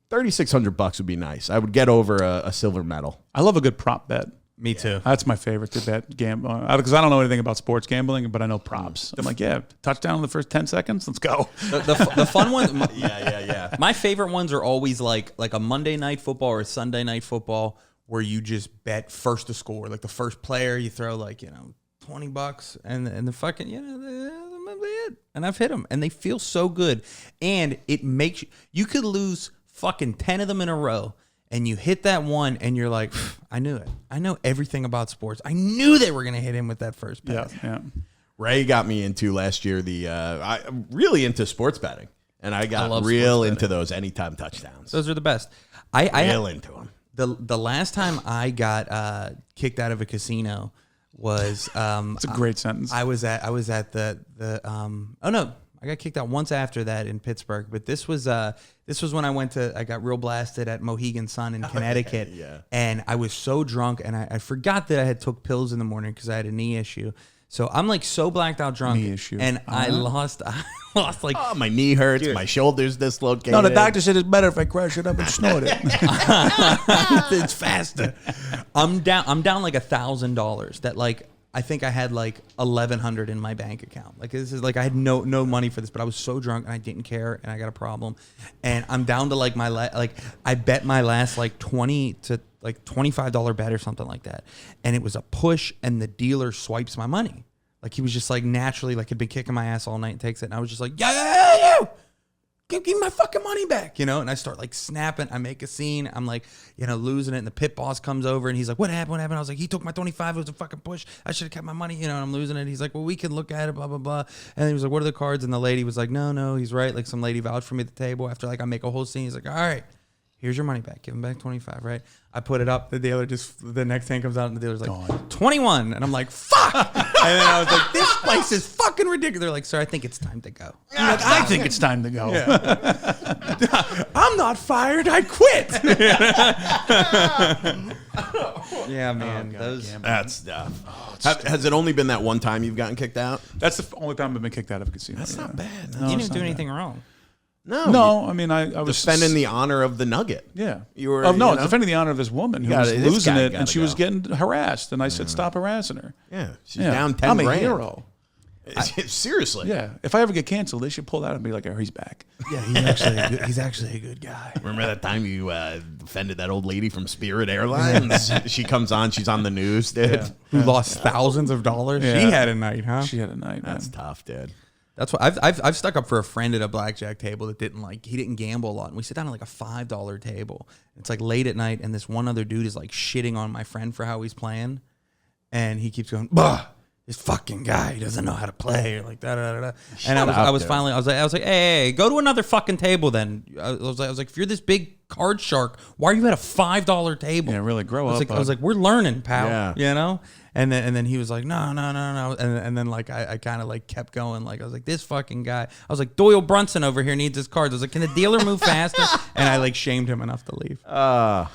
$3,600 would be nice. I would get over a silver medal. I love a good prop bet. Me too. That's my favorite to bet gambling because I don't know anything about sports gambling, but I know props. I'm like, yeah, touchdown in the first 10 seconds. Let's go. The fun ones. Yeah. My favorite ones are always like a Monday night football or a Sunday night football where you just bet first to score, like the first player. You throw like $20 and the fucking it. And I've hit them and they feel so good, and it makes you could lose fucking 10 of them in a row. And you hit that one, and you're like, I knew it. I know everything about sports. I knew they were going to hit him with that first pass. Yeah. Ray got me into last year I'm really into sports betting, and I got love real sports into those anytime touchdowns. Those are the best. Real into them. The last time I got kicked out of a casino was It's a great sentence. I was at the I I got kicked out once after that in Pittsburgh, but this was when I got real blasted at Mohegan Sun in Connecticut. Yeah. And I was so drunk, and I forgot that I had took pills in the morning because I had a knee issue. So I'm like so blacked out drunk, Knee issue. and I lost like Oh, my knee hurts. My shoulder's dislocated. No, the doctor said it's better if I crush it up and snort it. it's faster. I'm down like $1,000. That like I think I had like 1,100 in my bank account. Like this is like I had no money for this, but I was so drunk and I didn't care, and I got a problem, and I'm down to like I bet my last like $20 to like $25 bet or something like that, and it was a push, and the dealer swipes my money. Like he was just like naturally like had been kicking my ass all night and takes it, and I was just like yeah. Give me my fucking money back, you know? And I start like snapping. I make a scene. I'm like, losing it. And the pit boss comes over and he's like, what happened? I was like, he took my 25. It was a fucking push. I should have kept my money, and I'm losing it. He's like, well, we can look at it, blah, blah, blah. And he was like, what are the cards? And the lady was like, no, he's right. Like some lady vouched for me at the table after like I make a whole scene. He's like, all right, here's your money back. Give him back 25, right? I put it up. The dealer the next hand comes out and the dealer's like, 21. And I'm like, fuck. And then I was like, this place is fucking ridiculous. They're like, sir, I think it's time to go. Like, I think it's time to go. I'm not fired. I quit. Yeah, man. That's has it only been that one time you've gotten kicked out? That's the only time I've been kicked out of a casino. That's not bad. You didn't do anything wrong. No, I mean, I was defending the honor of the Nugget. Yeah. You were. defending the honor of this woman who was this losing guy it, gotta and she was go. getting harassed. And I said, stop harassing her. Yeah. She's down 10 I'm grand. a hero. Seriously. Yeah. If I ever get canceled, they should pull that and be like, oh, he's back. Yeah, he's actually a good guy. Remember that time you defended that old lady from Spirit Airlines? She comes on. She's on the news, dude. Yeah. Who lost thousands of dollars? Yeah. She had a night, huh? She had a night, man. That's tough, dude. That's what I've stuck up for a friend at a blackjack table that he didn't gamble a lot, and we sit down at like a $5 table. It's like late at night, and this one other dude is like shitting on my friend for how he's playing, and he keeps going, bah, this fucking guy, he doesn't know how to play, or like da da da da. And I was like, hey, go to another fucking table then. I was like, if you're this big card shark, why are you at a $5 table? Yeah, really grow up. I was like, we're learning, pal. Yeah. And then he was like, no. And then like I kind of like kept going. Like I was like, this fucking guy. I was like, Doyle Brunson over here needs his cards. I was like, can the dealer move faster? And I like shamed him enough to leave. I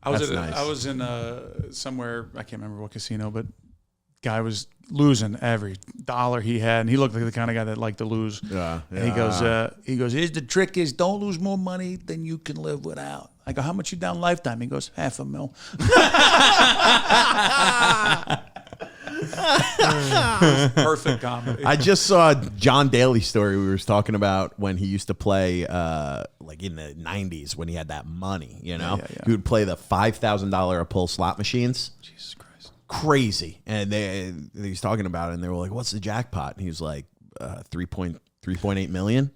was nice. in somewhere, I can't remember what casino, but guy was losing every dollar he had, and he looked like the kind of guy that liked to lose. Yeah. And he goes, here's the trick: is don't lose more money than you can live without. I go, how much you down lifetime? He goes, $500,000. Perfect comedy. I just saw John Daly's story we were talking about when he used to play like in the 90s when he had that money, Yeah. He would play the $5,000 a pull slot machines. Jesus Christ. Crazy. And he was talking about it, and they were like, what's the jackpot? And he was like, 3.8 million.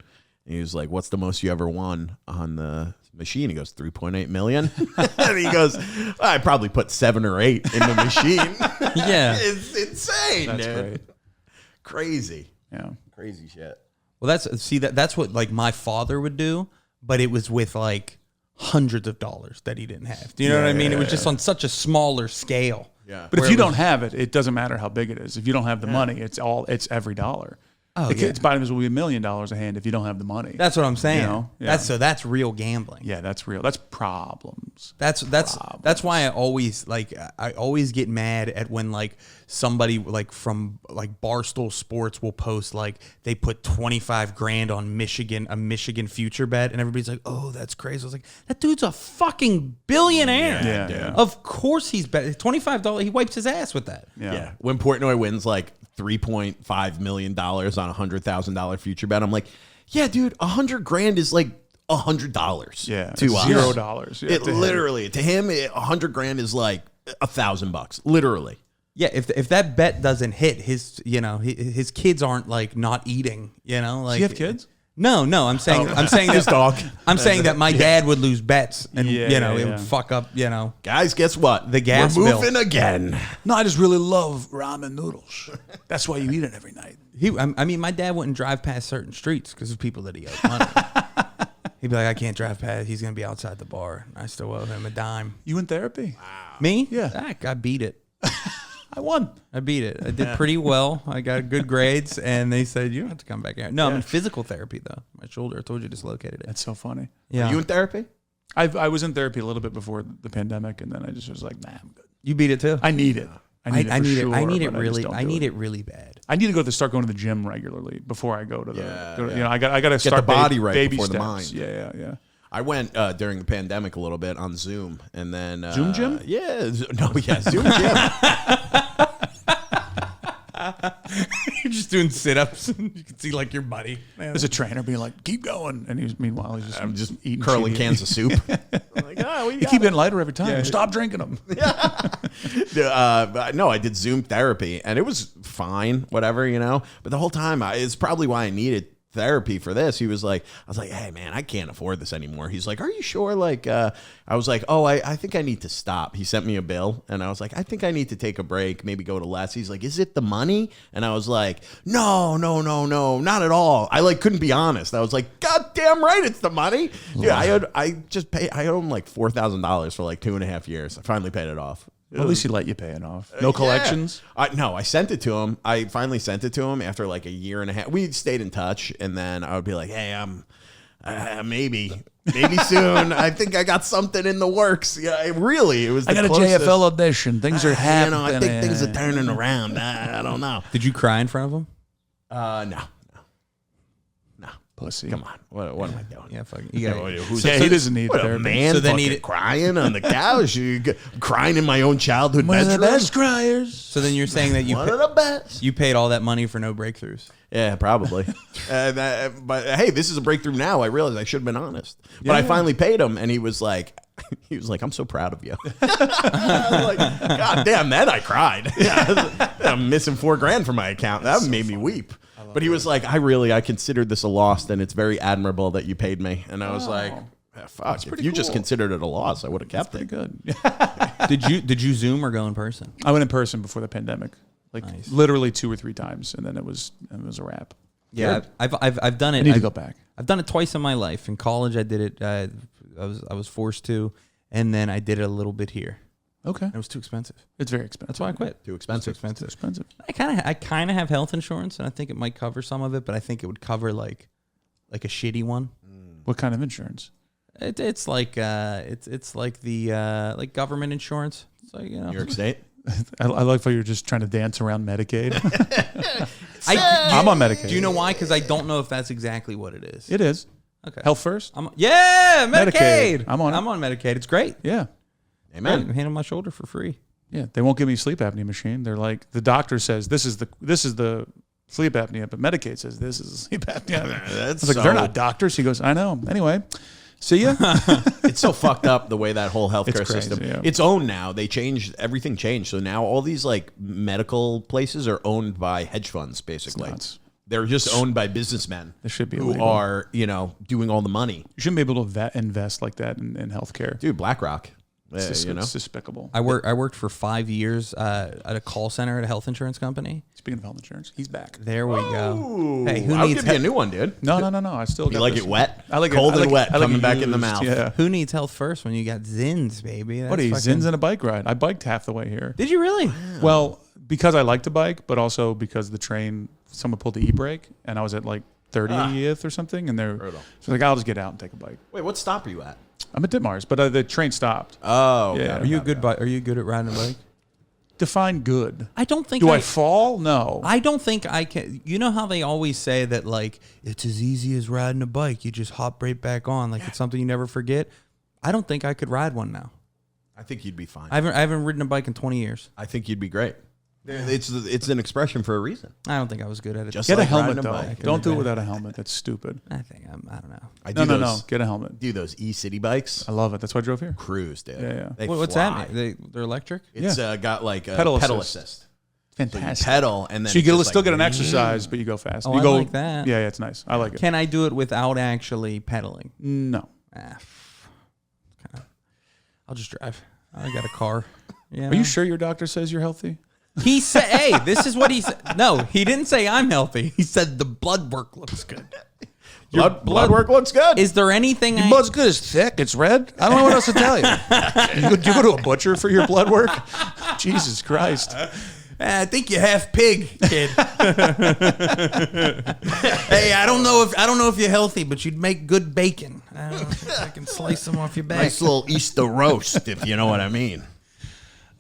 And he was like, what's the most you ever won on the machine? He goes, 3.8 million. And he goes, I probably put 7 or 8 in the machine. Yeah. It's insane. That's dude. great. Crazy. Yeah. Crazy shit. Well, that's what like my father would do, but it was with like hundreds of dollars that he didn't have. Do you know what I mean? It was just on such a smaller scale. Yeah. But if you don't have it, it doesn't matter how big it is. If you don't have the money, it's every dollar. Oh, Its bottom will be $1 million a hand if you don't have the money. That's what I'm saying. You know? Yeah. That's real gambling. Yeah, that's real. That's problems. That's why I always get mad at when like somebody like from like Barstool Sports will post like they put 25 grand on a Michigan future bet, and everybody's like, oh, that's crazy. I was like, that dude's a fucking billionaire. Yeah. Of course he's bet $25. He wipes his ass with that. Yeah. When Portnoy wins like $3.5 million on a $100,000 future bet, I'm like, yeah, dude, $100,000 is like $100. Yeah. To us. $0. Yeah, It literally to him, $100,000 is like $1,000. Literally. Yeah, if that bet doesn't hit, his kids aren't like not eating. Like, do you have kids? No, I'm saying this dog. I'm saying that my dad would lose bets, and it would yeah. fuck up. Guys, guess what? The gas We're bill. moving again. No, I just really love ramen noodles. That's why you eat it every night. I mean, my dad wouldn't drive past certain streets because of people that he owed money. He'd be like, I can't drive past. He's gonna be outside the bar. I still owe him a dime. You in therapy? Me? Yeah. I beat it. I won. I beat it. I did pretty well. I got good grades, and they said, you don't have to come back here. No, I'm in physical therapy, though. My shoulder, I told you, dislocated it. That's so funny. Yeah. Are you in therapy? I was in therapy a little bit before the pandemic, and then I just was like, nah, I'm good. You beat it, too? I need it. I need it really. but I need it really bad. I need to start going to the gym regularly before I go to the. Yeah, You yeah. know, I got to Get start the body right baby before steps. the mind. Yeah. I went during the pandemic a little bit on Zoom, and then Zoom gym? Yeah, Zoom gym. You're just doing sit-ups. You can see like your buddy. There's a trainer being like, "Keep going," and meanwhile he's I'm just eating curling shitty. cans of soup. I'm like, oh, You keep getting lighter every time. Stop drinking them. but no, I did Zoom therapy, and it was fine, whatever, you know. But the whole time, it's probably why I needed therapy for this. He was like, I was like, hey man, I can't afford this anymore. He's like, are you sure? Like, I was like, oh, I think I need to stop. He sent me a bill, and I was like, I think I need to take a break, maybe go to less. He's like, is it the money? And I was like, no, not at all. I like couldn't be honest. I was like, God damn right, it's the money. Yeah, I owed him like $4,000 for like 2.5 years. I finally paid it off. Well, at least he let you pay it off. No collections. No, I sent it to him. I finally sent it to him after like a year and a half. We stayed in touch, and then I would be like, "Hey, I'm maybe soon. I think I got something in the works." Yeah, it was. I got a JFL audition. Things are happening. I think things are turning around. I don't know. Did you cry in front of him? No. Pussy. Come on. What am I doing? Yeah, fuck. You got he doesn't need What, a therapy. man So then fucking he- crying on the couch, crying in my own childhood bedroom. criers. So then you're saying that you One of the best. you paid all that money for no breakthroughs. Yeah, probably. But hey, this is a breakthrough now. I realized I should have been honest. But I finally paid him, and he was like, I'm so proud of you. I was like, God damn, then I cried. I'm missing $4,000 from my account. That made me weep. But he was like, I considered this a loss, and it's very admirable that you paid me. And I was like, fuck, if you just considered it a loss, I would have kept it. Good. Did you Zoom or go in person? I went in person before the pandemic, like literally 2 or 3 times, and then it was a wrap. Yeah, I've done it. I need to go back. I've done it twice in my life. In college, I did it. I was forced to, and then I did it a little bit here. Okay, It was too expensive. it's very expensive. That's why I quit. Too expensive. It's expensive. I kind of have health insurance, and I think it might cover some of it, but I think it would cover like a shitty one. What kind of insurance? It's like it's like the like government insurance. It's like, you know, New York State? I like how you're just trying to dance around Medicaid. I'm I'm on Medicaid. Do you know why? Because I don't know if that's exactly what it is. It is. Okay. Health first. Yeah, Medicaid. I'm on it. I'm on Medicaid. It's great. Yeah. Amen. Hand on my shoulder for free. Yeah. They won't give me a sleep apnea machine. They're like, the doctor says this is the sleep apnea, but Medicaid says this is a sleep apnea. I was like, they're not doctors. He goes, I know. Anyway, see ya. It's so fucked up the way that whole healthcare It's crazy, system. yeah. It's owned now. They changed everything. Changed. So now all these like medical places are owned by hedge funds, basically. nuts. They're just owned by businessmen. They should be who illegal. are doing all the money. You shouldn't be able to invest like that in healthcare. Dude, BlackRock. It's despicable. I worked for 5 years at a call center at a health insurance company. Speaking of health insurance, he's back. There we go. Hey, I'll give you a new one, dude. No. I still You got like this it wet? I like it Cold I like and wet, I like coming it back in the used, mouth. Yeah. Who needs health first when you got Zins, baby? What are you, Zins and a bike ride? I biked half the way here. Did you really? Well, because I like to bike, but also because the train, someone pulled the e-brake, and I was at like 30th or something, and they're so like, I'll just get out and take a bike. Wait, what stop are you at? I'm at Ditmars, but the train stopped. Oh, Yeah. Are you good at riding a bike? Define good. I don't think. Do I fall? No. I don't think I can. You know how they always say that, like, it's as easy as riding a bike. You just hop right back on, like it's something you never forget. I don't think I could ride one now. I think you'd be fine. I haven't ridden a bike in 20 years. I think you'd be great. It's an expression for a reason. I don't think I was good at it. Just Get a like helmet, riding a though. bike. Don't do it without a helmet. That's stupid. I think I don't know. I do No. Get a helmet. Do those e-city bikes. I love it. That's why I drove here. Cruise, dude. Yeah. They What's fly. that mean? They're electric? It's got like a Pedal pedal assist. assist. Fantastic. So you pedal and then So you it's just still like, get an exercise, but you go fast. Oh, you I go, like that. Yeah, it's nice. I like it. Can I do it without actually pedaling? No. I'll just drive. I got a car. Yeah. Are you sure your doctor says you're healthy? He said, "Hey, this is what he said." No, he didn't say I'm healthy. He said the blood work looks good. Blood work looks good. Is there anything? Blood's good. It's thick. It's red. I don't know what else to tell you. Do you go to a butcher for your blood work? Jesus Christ. I think you're half pig, kid. Hey, I don't know if you're healthy, but you'd make good bacon. I don't know if I can slice some off your back. Nice little Easter roast, if you know what I mean.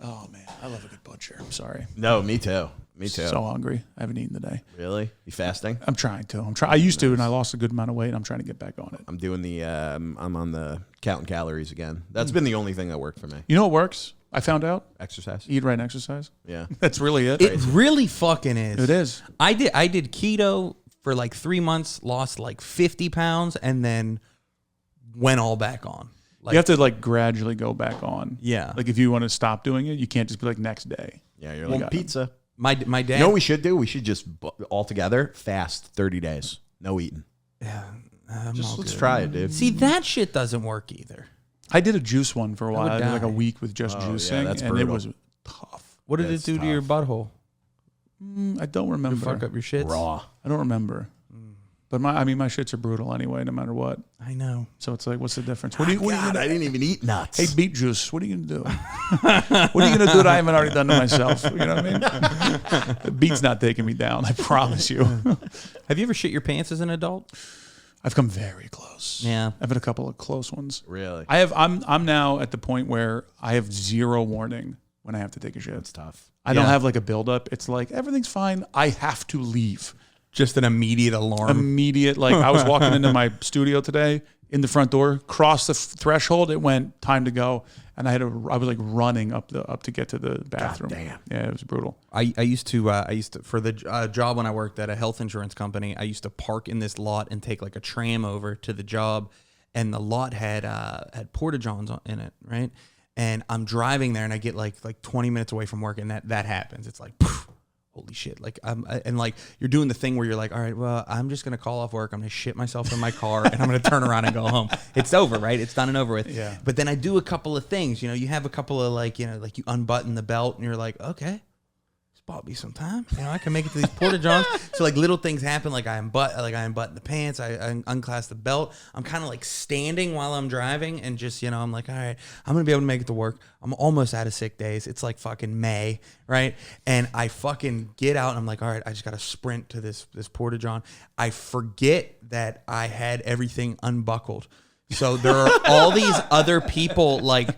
Oh man, I love a good butcher. I'm sorry. No, me too. Me too. So hungry. I haven't eaten today. Really? You fasting? I'm trying to. I used to, and I lost a good amount of weight. I'm trying to get back on it. I'm doing the. I'm on the counting calories again. That's been the only thing that worked for me. You know what works? I found out. Exercise. Eat right and exercise. Yeah. That's really it. It really fucking is. It is. I did keto for like 3 months, lost like 50 pounds, and then went all back on. Like, You have to like gradually go back on. Yeah. Like if you want to stop doing it, you can't just be like next day. Yeah, you're like pizza. my dad. You know what we should do? We should just all together fast 30 days. No eating. Just let's try it, dude. See, that shit doesn't work either. I did a juice one for a while. would I did like a die. week with just juicing, that's and brutal. it was tough. What did That's it do to your butthole? I don't remember. Fuck up your shits? Raw. I don't remember. But my shits are brutal anyway, no matter what. I know. So it's like, what's the difference? What are you God, I gonna, didn't even eat nuts. hey, beet juice. What are you gonna do? What are you gonna do that I haven't already done to myself? You know what I mean? The beet's not taking me down. I promise you. Have you ever shit your pants as an adult? I've come very close. Yeah. I've had a couple of close ones. Really? I'm now at the point where I have zero warning when I have to take a shit. It's tough. I don't have like a buildup. It's like everything's fine. I have to leave. Just an immediate alarm. Immediate. Like I was walking into my studio today, in the front door, crossed the threshold. It went time to go, and I was like running up to get to the bathroom. God damn. Yeah, it was brutal. I used to for the job when I worked at a health insurance company, I used to park in this lot and take like a tram over to the job, and the lot had porta johns in it, right? And I'm driving there, and I get like 20 minutes away from work, and that happens. It's like, poof, holy shit! Like and like you're doing the thing where you're like, all right, well, I'm just gonna call off work. I'm gonna shit myself in my car, and I'm gonna turn around and go home. It's over, right? It's done and over with. Yeah. But then I do a couple of things. You know, you have a couple of like you unbutton the belt, and you're like, okay. Bought me some time, I can make it to these porta johns. So like little things happen, like I unbutton the pants, I unclasp the belt. I'm kind of like standing while I'm driving, and just I'm like, all right, I'm gonna be able to make it to work. I'm almost out of sick days. It's like fucking May, right? And I fucking get out, and I'm like, all right, I just gotta sprint to this porta john. I forget that I had everything unbuckled. So there are all these other people like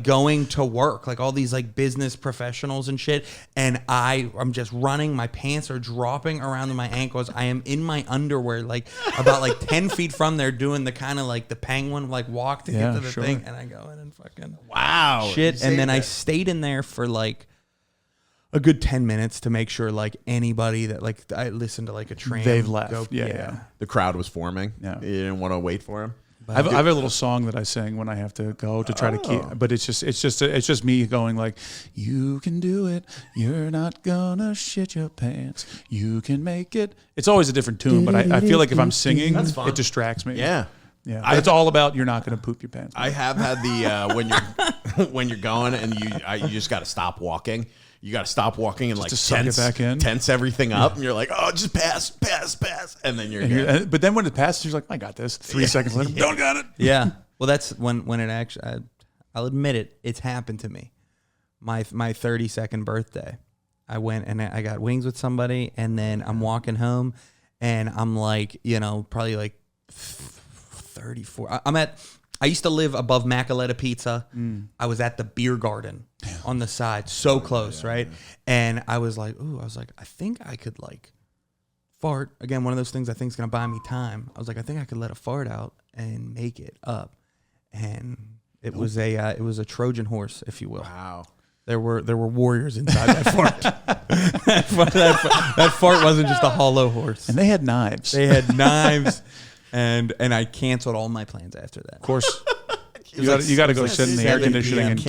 going to work, like all these like business professionals and shit. And I'm just running. My pants are dropping around my ankles. I am in my underwear, like about like 10 feet from there, doing the kind of like the penguin like walk to get to the thing. And I go in and fucking shit. And then I stayed in there for like a good 10 minutes to make sure like anybody that like I listened to like a train. They've left. Yeah. The crowd was forming. Yeah. You didn't want to wait for him. I have a little song that I sing when I have to go to try to keep, but it's just me going like, you can do it. You're not gonna shit your pants. You can make it. It's always a different tune, but I feel like if I'm singing, it distracts me. Yeah. Yeah. But it's all about you're not gonna poop your pants. I have had the when you're going and you just got to stop walking. You got to stop walking and like to suck it back in. tense everything up, and you're like, oh, just pass, and then you're good. But then when it passes, you're like, I got this. 3 seconds later, don't got it. Yeah. Well, that's when it actually, I'll admit it, it's happened to me. My 32nd birthday, I went and I got wings with somebody, and then I'm walking home, and I'm like, probably like 34. I used to live above Macaletta Pizza. I was at the beer garden on the side, so close, right? And I was like, I think I could like fart. Again, one of those things I think is going to buy me time. I was like, I think I could let a fart out and make it up. And it was a Trojan horse, if you will. Wow. There were warriors inside that fart. that fart wasn't just a hollow horse. And they had knives. They had knives. And I canceled all my plans after that. Of course. You got to go sit in the air conditioning and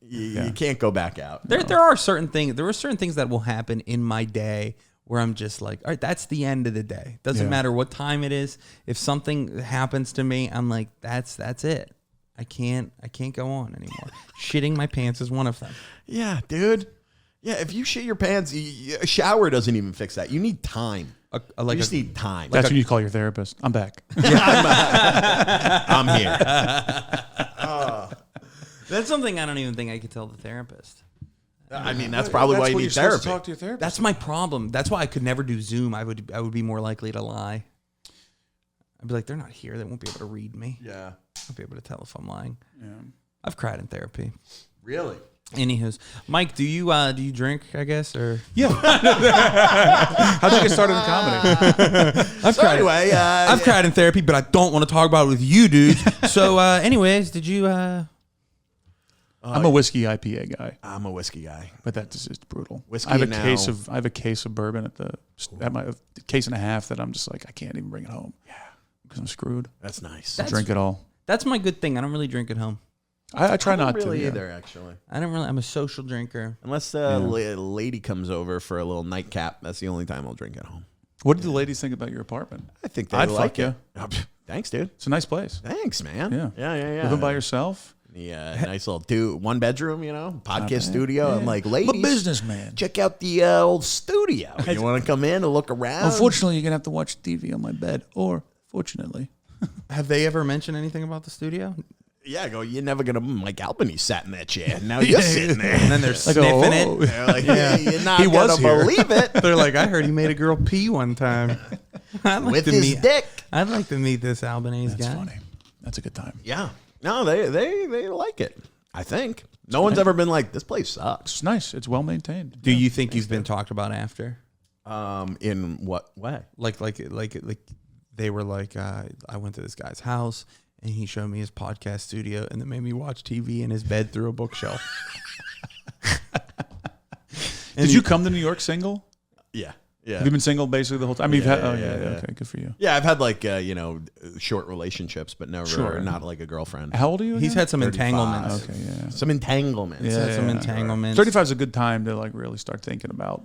You can't go back out. There are certain things. There are certain things that will happen in my day where I'm just like, all right, that's the end of the day. Doesn't matter what time it is. If something happens to me, I'm like, that's it. I can't go on anymore. Shitting my pants is one of them. Yeah, dude. Yeah, if you shit your pants, a shower doesn't even fix that. You need time. You just need time. That's when you call your therapist. I'm back. I'm here. That's something I don't even think I could tell the therapist. I mean, that's probably why you what need you're supposed therapy. to talk to your therapist. That's my problem. That's why I could never do Zoom. I would be more likely to lie. I'd be like, they're not here. They won't be able to read me. Yeah. I'll be able to tell if I'm lying. Yeah. I've cried in therapy. Really? Anywho's, Mike, do you drink? I guess or Yeah. How'd you get started in comedy? Anyway, I've cried in therapy, but I don't want to talk about it with you, dudes. So, anyways, did you? I'm a whiskey IPA guy, I'm a whiskey guy. but that's just brutal. Whiskey I have a now- case of bourbon at my case and a half that I'm just like I can't even bring it home. Yeah, because I'm screwed. That's nice. That's- Drink it all. That's my good thing. I don't really drink at home. I try not not really to. Yeah. either, actually. I'm a social drinker. Unless a lady comes over for a little nightcap, that's the only time I'll drink at home. What did the ladies think about your apartment? I think they I'd like fuck it. you. Oh, Thanks, dude. It's a nice place. Thanks, man. Yeah. Yeah. Living by yourself. Yeah, nice little one bedroom, podcast studio. I'm like, ladies, I'm a businessman. check out the old studio. You want to come in and look around? Unfortunately, you're gonna have to watch TV on my bed, or fortunately. Have they ever mentioned anything about the studio? Yeah, I go, you're never going to, Mike Albanese sat in that chair. Now you're sitting there. And then they're sniffing it. They're like, you're not He going was to here. believe it. They're like, I heard he made a girl pee one time. I'd like With to his meet- dick. I'd like to meet this Albanese That's guy. funny. That's a good time. Yeah. No, they like it, I think. No one's ever been like, this place sucks. It's nice. It's well maintained. Do you think you've been talked about after? In what way? Like they were like, I went to this guy's house and he showed me his podcast studio and then made me watch TV in his bed through a bookshelf. Did you come to New York single? Yeah. Yeah. Have you been single basically the whole time? I mean, Yeah, you've had, yeah. okay, good for you. Yeah, I've had like, short relationships, but never, Sure. not like a girlfriend. How old are you? He's again? had some 35. entanglements. Okay, yeah. Some entanglements. Yeah. Had some entanglements. 35 is a good time to like really start thinking about.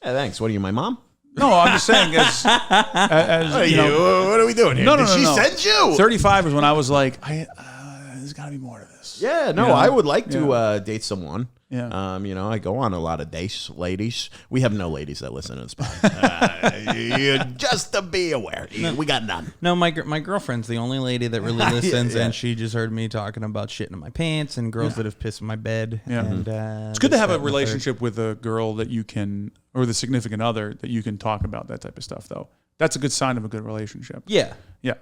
Yeah, thanks. What are you, my mom? No, I'm just saying as you know, what are we doing here? No, Did no, she no. send you? 35 is when I was like, there's got to be more to this. Yeah, no, You know? I would like to date someone. Yeah. I go on a lot of dates, ladies. We have no ladies that listen to this pod. Just to be aware, we got none. No, my girlfriend's the only lady that really listens, Yeah. and she just heard me talking about shitting in my pants and girls that have pissed in my bed. Yeah. And, It's good to have a relationship with a girl that you can, or the significant other that you can talk about that type of stuff, though. That's a good sign of a good relationship. Yeah. Yeah.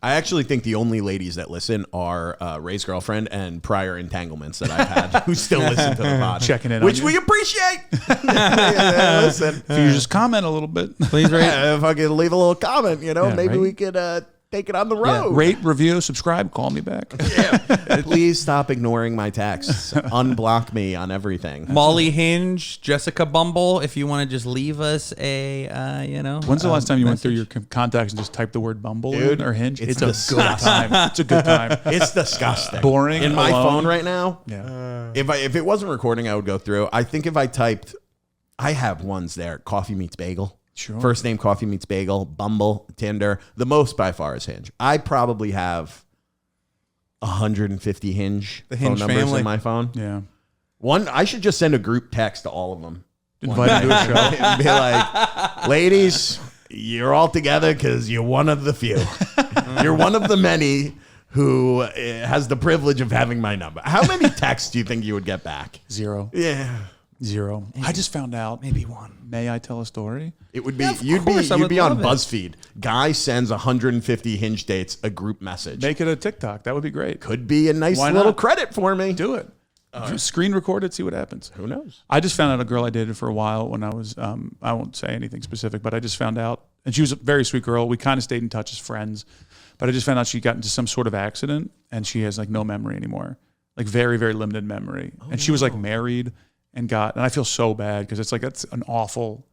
I actually think the only ladies that listen are Ray's girlfriend and prior entanglements that I've had who still listen to the pod. Checking in on Which you. we appreciate. Yeah, listen. If you just comment a little bit. Please rate. Yeah, if I could leave a little comment, Yeah, maybe right. we could take it on the road. Rate, review, subscribe, call me back. Please stop ignoring my texts. Unblock me on everything. Molly Hinge, Jessica Bumble, if you want to just leave us a, When's the last time you went through message. your contacts and just typed the word Bumble Dude, in or Hinge? it's It's a good disgusting. time. It's a good time. It's disgusting. Boring, In my alone. phone right now, Yeah. if it wasn't recording, I would go through. I think if I typed, I have ones there. Coffee meets bagel. Sure. First name Coffee meets bagel. Bumble, Tinder. The most by far is Hinge. I probably have 150 Hinge The phone Hinge numbers family. in my phone. Yeah. One, I should just send a group text to all of them. Invite them to a show. And be like, ladies, you're all together because you're one of the few. You're one of the many who has the privilege of having my number. How many texts do you think you would get back? Zero. Yeah. Zero. I just found out. Maybe one. May I tell a story? It would be Yeah, of you'd course, I be would on love it. BuzzFeed. Guy sends 150 Hinge dates a group message. Make it a TikTok. That would be great. Could be a nice Why little not? credit for me. Do it. Screen record it, see what happens. Who knows? I just found out a girl I dated for a while when I was, I won't say anything specific, but I just found out, and she was a very sweet girl. We kind of stayed in touch as friends, but I just found out she got into some sort of accident and she has like no memory anymore, like very, very limited memory. And she was like married and I feel so bad because it's like, that's an awful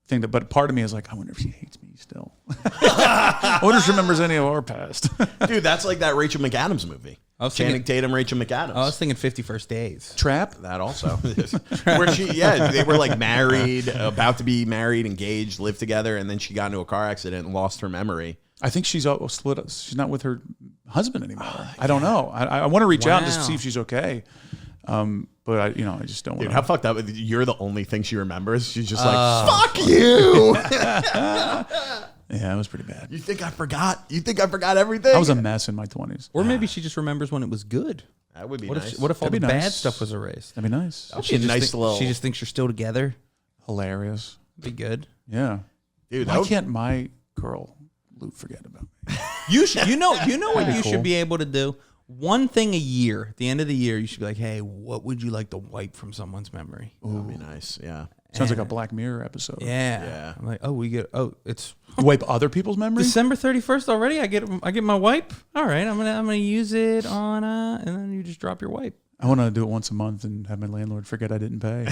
thing but part of me is like, I wonder if she hates me still. I wonder if she remembers any of our past. Dude, that's like that Rachel McAdams movie. I was Channing thinking- Tatum, Rachel McAdams. I was thinking 50 First Days. Trap. That also. Where they were like married, about to be married, engaged, lived together, and then she got into a car accident and lost her memory. I think she's split up. She's not with her husband anymore. I don't know. I want to reach out and just Wow. see if she's okay. But I just don't want Dude, to. how fucked up. You're the only thing she remembers. She's just like, fuck you. Yeah, it was pretty bad. You think I forgot? You think I forgot everything? I was a mess in my 20s. Or maybe she just remembers when it was good. That would be What nice. if all That'd the be bad nice. stuff was erased? That'd be nice. That would be a nice little... She just thinks you're still together. Hilarious. Be good. Yeah. Dude, Why can't my girl Luke forget about me? You should. You know what you cool. should be able to do. One thing a year. At the end of the year, you should be like, "Hey, what would you like to wipe from someone's memory?" That would be nice, yeah. Sounds like a Black Mirror episode. Yeah. Yeah. I'm like, it's Wipe other people's memories? December 31st already. I get my wipe. All right, I'm gonna use it on and then you just drop your wipe. I want to do it once a month and have my landlord forget I didn't pay.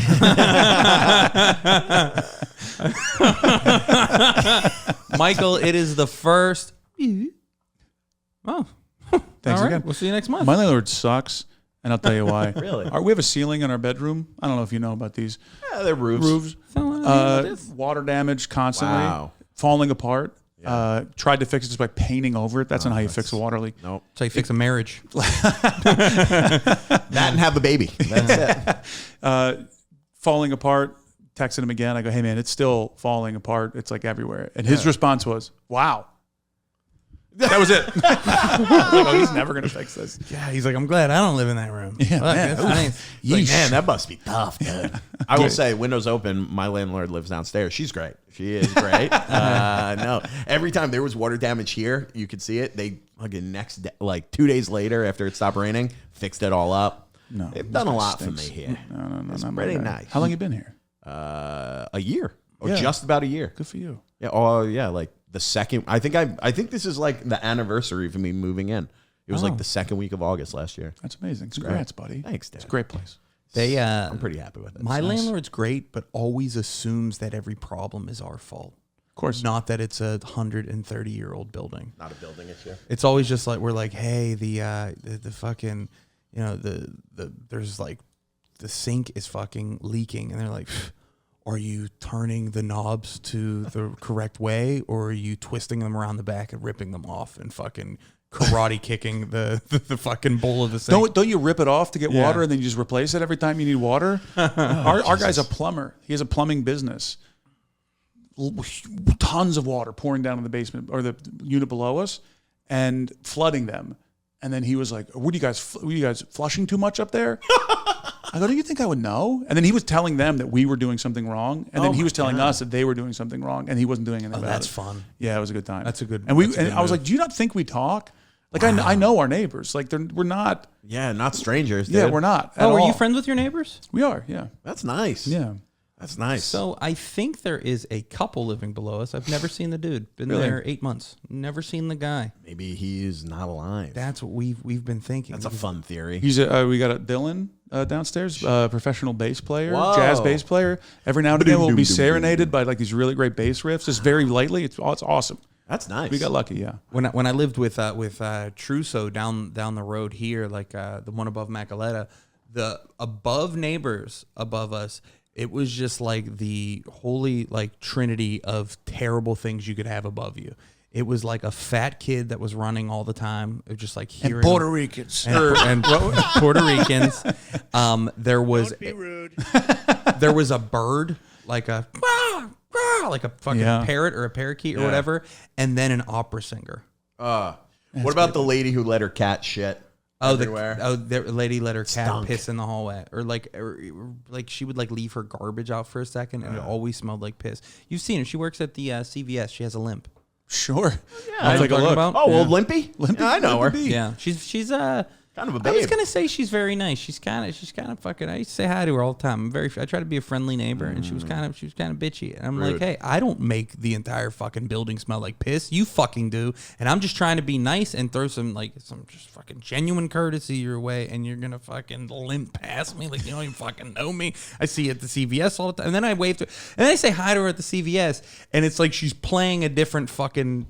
Michael, it is the first. Oh, Thanks all right. again. We'll see you next month. My landlord sucks, and I'll tell you why. Really? We have a ceiling in our bedroom. I don't know if you know about these Yeah, they're roofs. roofs. Water damage constantly, Wow. falling apart. Tried to fix it just by painting over it. That's not how you fix a water leak. Nope. So you fix a marriage. That and have the baby. That's it. Falling apart. Texted him again. I go, hey man, it's still falling apart. It's like everywhere. And his response was, wow. That was it. Oh, he's never gonna fix this. Yeah, he's like, I'm glad I don't live in that room. Yeah, Look, man. that's nice. Like, man, that must be tough, dude. I will say, windows open. My landlord lives downstairs. She's great. She is great. No, every time there was water damage here, you could see it. They fucking next day, like 2 days later, after it stopped raining, fixed it all up. No, They've done a this lot guy for me stinks. here. No, It's not pretty my guy. nice. How long you been here? A year, or Yeah. just about a year. Good for you. Yeah. Oh, yeah. Like the second. I think this is like the anniversary of me moving in. It was like the second week of August last year. That's amazing. Congrats, buddy. Thanks, Dad. It's a great place. They I'm pretty happy with it. my landlord's great, but always assumes that every problem is our fault. Of course. Not that it's a 130-year-old building. Not a building issue. It's always just like we're like, hey, the fucking, the there's like the sink is fucking leaking, and they're like, are you turning the knobs to the correct way, or are you twisting them around the back and ripping them off and fucking karate kicking the fucking bowl of the sink? Don't you rip it off to get Yeah. water and then you just replace it every time you need water? Our guy's a plumber. He has a plumbing business. Tons of water pouring down in the basement or the unit below us and flooding them. And then he was like, were you guys flushing too much up there? I go, do you think I would know? And then he was telling them that we were doing something wrong. And then he was telling us that they were doing something wrong and he wasn't doing anything about that's it. fun. Yeah, it was a good time. That's a good- And that's a good I was move. like, do you not think we talk? Like I know our neighbors. Like we're not. Yeah, not strangers. Dude. Yeah, we're not. At Oh, are all. you friends with your neighbors? We are. Yeah. That's nice. Yeah. That's nice. So I think there is a couple living below us. I've never seen the dude. Been Really? there 8 months. Never seen the guy. maybe he's not alive. That's what we've been thinking. That's a fun theory. We got a Dylan downstairs, professional bass player, Whoa. jazz bass player. Every now and again, we'll be Ba-doom-doom-doom-doom. serenaded by like these really great bass riffs, just very lightly. It's awesome. That's nice. We got lucky, yeah. When I lived with Truso down the road here, like the one above Macaletta, the above neighbors above us, it was just like the holy like trinity of terrible things you could have above you. It was like a fat kid that was running all the time. It was just like hearing Ricans. and Puerto Ricans. There was Don't be rude. there was a bird like a like a fucking Yeah. parrot or a parakeet or whatever, and then an opera singer. what about the lady who let her cat shit everywhere? The lady let her cat Stunk. piss in the hallway, or like she would like leave her garbage out for a second, and it always smelled like piss. You've seen her; she works at the CVS. She has a limp. Sure. I'll take a look. About? Oh, old Limpy? Limpy? Yeah, I know her. Limpy. Yeah, she's Kind of a I was babe. gonna say she's very nice. She's kind of fucking. I used to say hi to her all the time. I try to be a friendly neighbor, and she was kind of bitchy. And I'm like, Rude. hey, I don't make the entire fucking building smell like piss. You fucking do. And I'm just trying to be nice and throw some just fucking genuine courtesy your way, and you're gonna fucking limp past me like you don't even fucking know me. I see you at the CVS all the time, and then I wave to her, and then I say hi to her at the CVS, and it's like she's playing a different fucking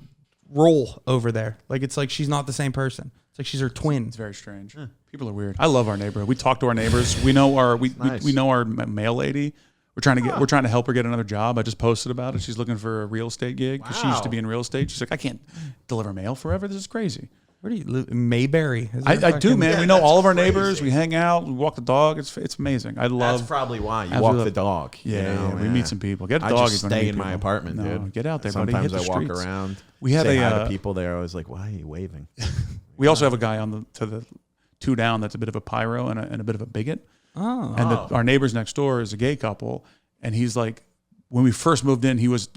role over there. Like it's like she's not the same person. It's like she's her twin. It's very strange. People are weird. I love our neighborhood. We talk to our neighbors. We know our nice. we know our mail lady. We're trying to help her get another job. I just posted about it. She's looking for a real estate gig because she used to be in real estate. She's like, I can't deliver mail forever. This is crazy. Where do you live? Mayberry. Is I there do, fucking- man. Yeah, We know that's all of our crazy. neighbors. We hang out. We walk the dog. It's amazing. I love. That's probably why you I walk love- the dog. Yeah, you know, we meet some people. Get a I dog. just if you're gonna stay meet in my people. apartment, No, dude. get out there, buddy. Sometimes Hit the I walk streets. around. We have say a hi to people there. I was like, why are you waving? We also have a guy to the two down that's a bit of a pyro and a bit of a bigot. Oh. And our neighbors next door is a gay couple, and he's like, when we first moved in, he was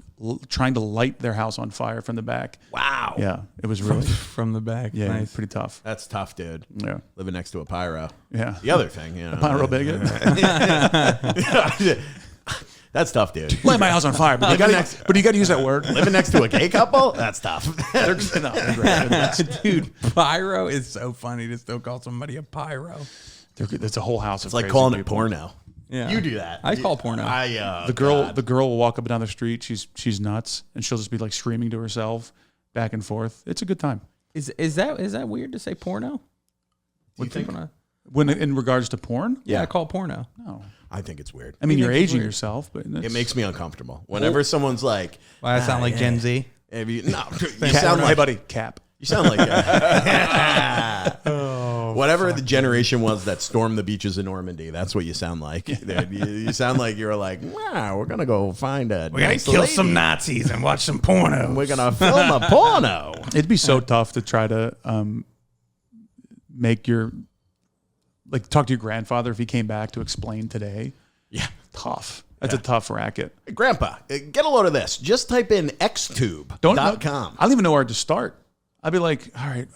trying to light their house on fire from the back. Wow. Yeah, it was really From the back. yeah, Nice. pretty tough. That's tough, dude. Yeah, Living next to a pyro. yeah. The other thing, you know. Pyro bigot. That's tough, dude. Light my house on fire, but you got to use that word. Living next to a gay couple? That's tough. They're great. Dude, pyro is so funny to still call somebody a pyro. It's a whole house. It's like calling it porno. Yeah. You do that. I call porno. The girl will walk up and down the street. She's nuts, and she'll just be like screaming to herself back and forth. It's a good time. Is that weird to say porno? What do you think? When in regards to porn, Yeah, I call porno. no. I think it's weird. I mean, you're think it's aging weird? yourself, but It makes me uncomfortable. Whenever someone's like, Well, I sound like Gen Z. have you, no, you Cap, sound hey like buddy, Cap. You sound like whatever the generation was that stormed the beaches of Normandy. That's what you sound like. Dude, you sound like you're like, wow, we're gonna go find a. We're gonna kill some Nazis and watch some porno. We're gonna film a porno. It'd be so tough to try to make your talk to your grandfather if he came back to explain today. Yeah, Tough. That's a tough racket. Grandpa, get a load of this. Just type in xtube.com. I don't even know where to start. I'd be like, all right,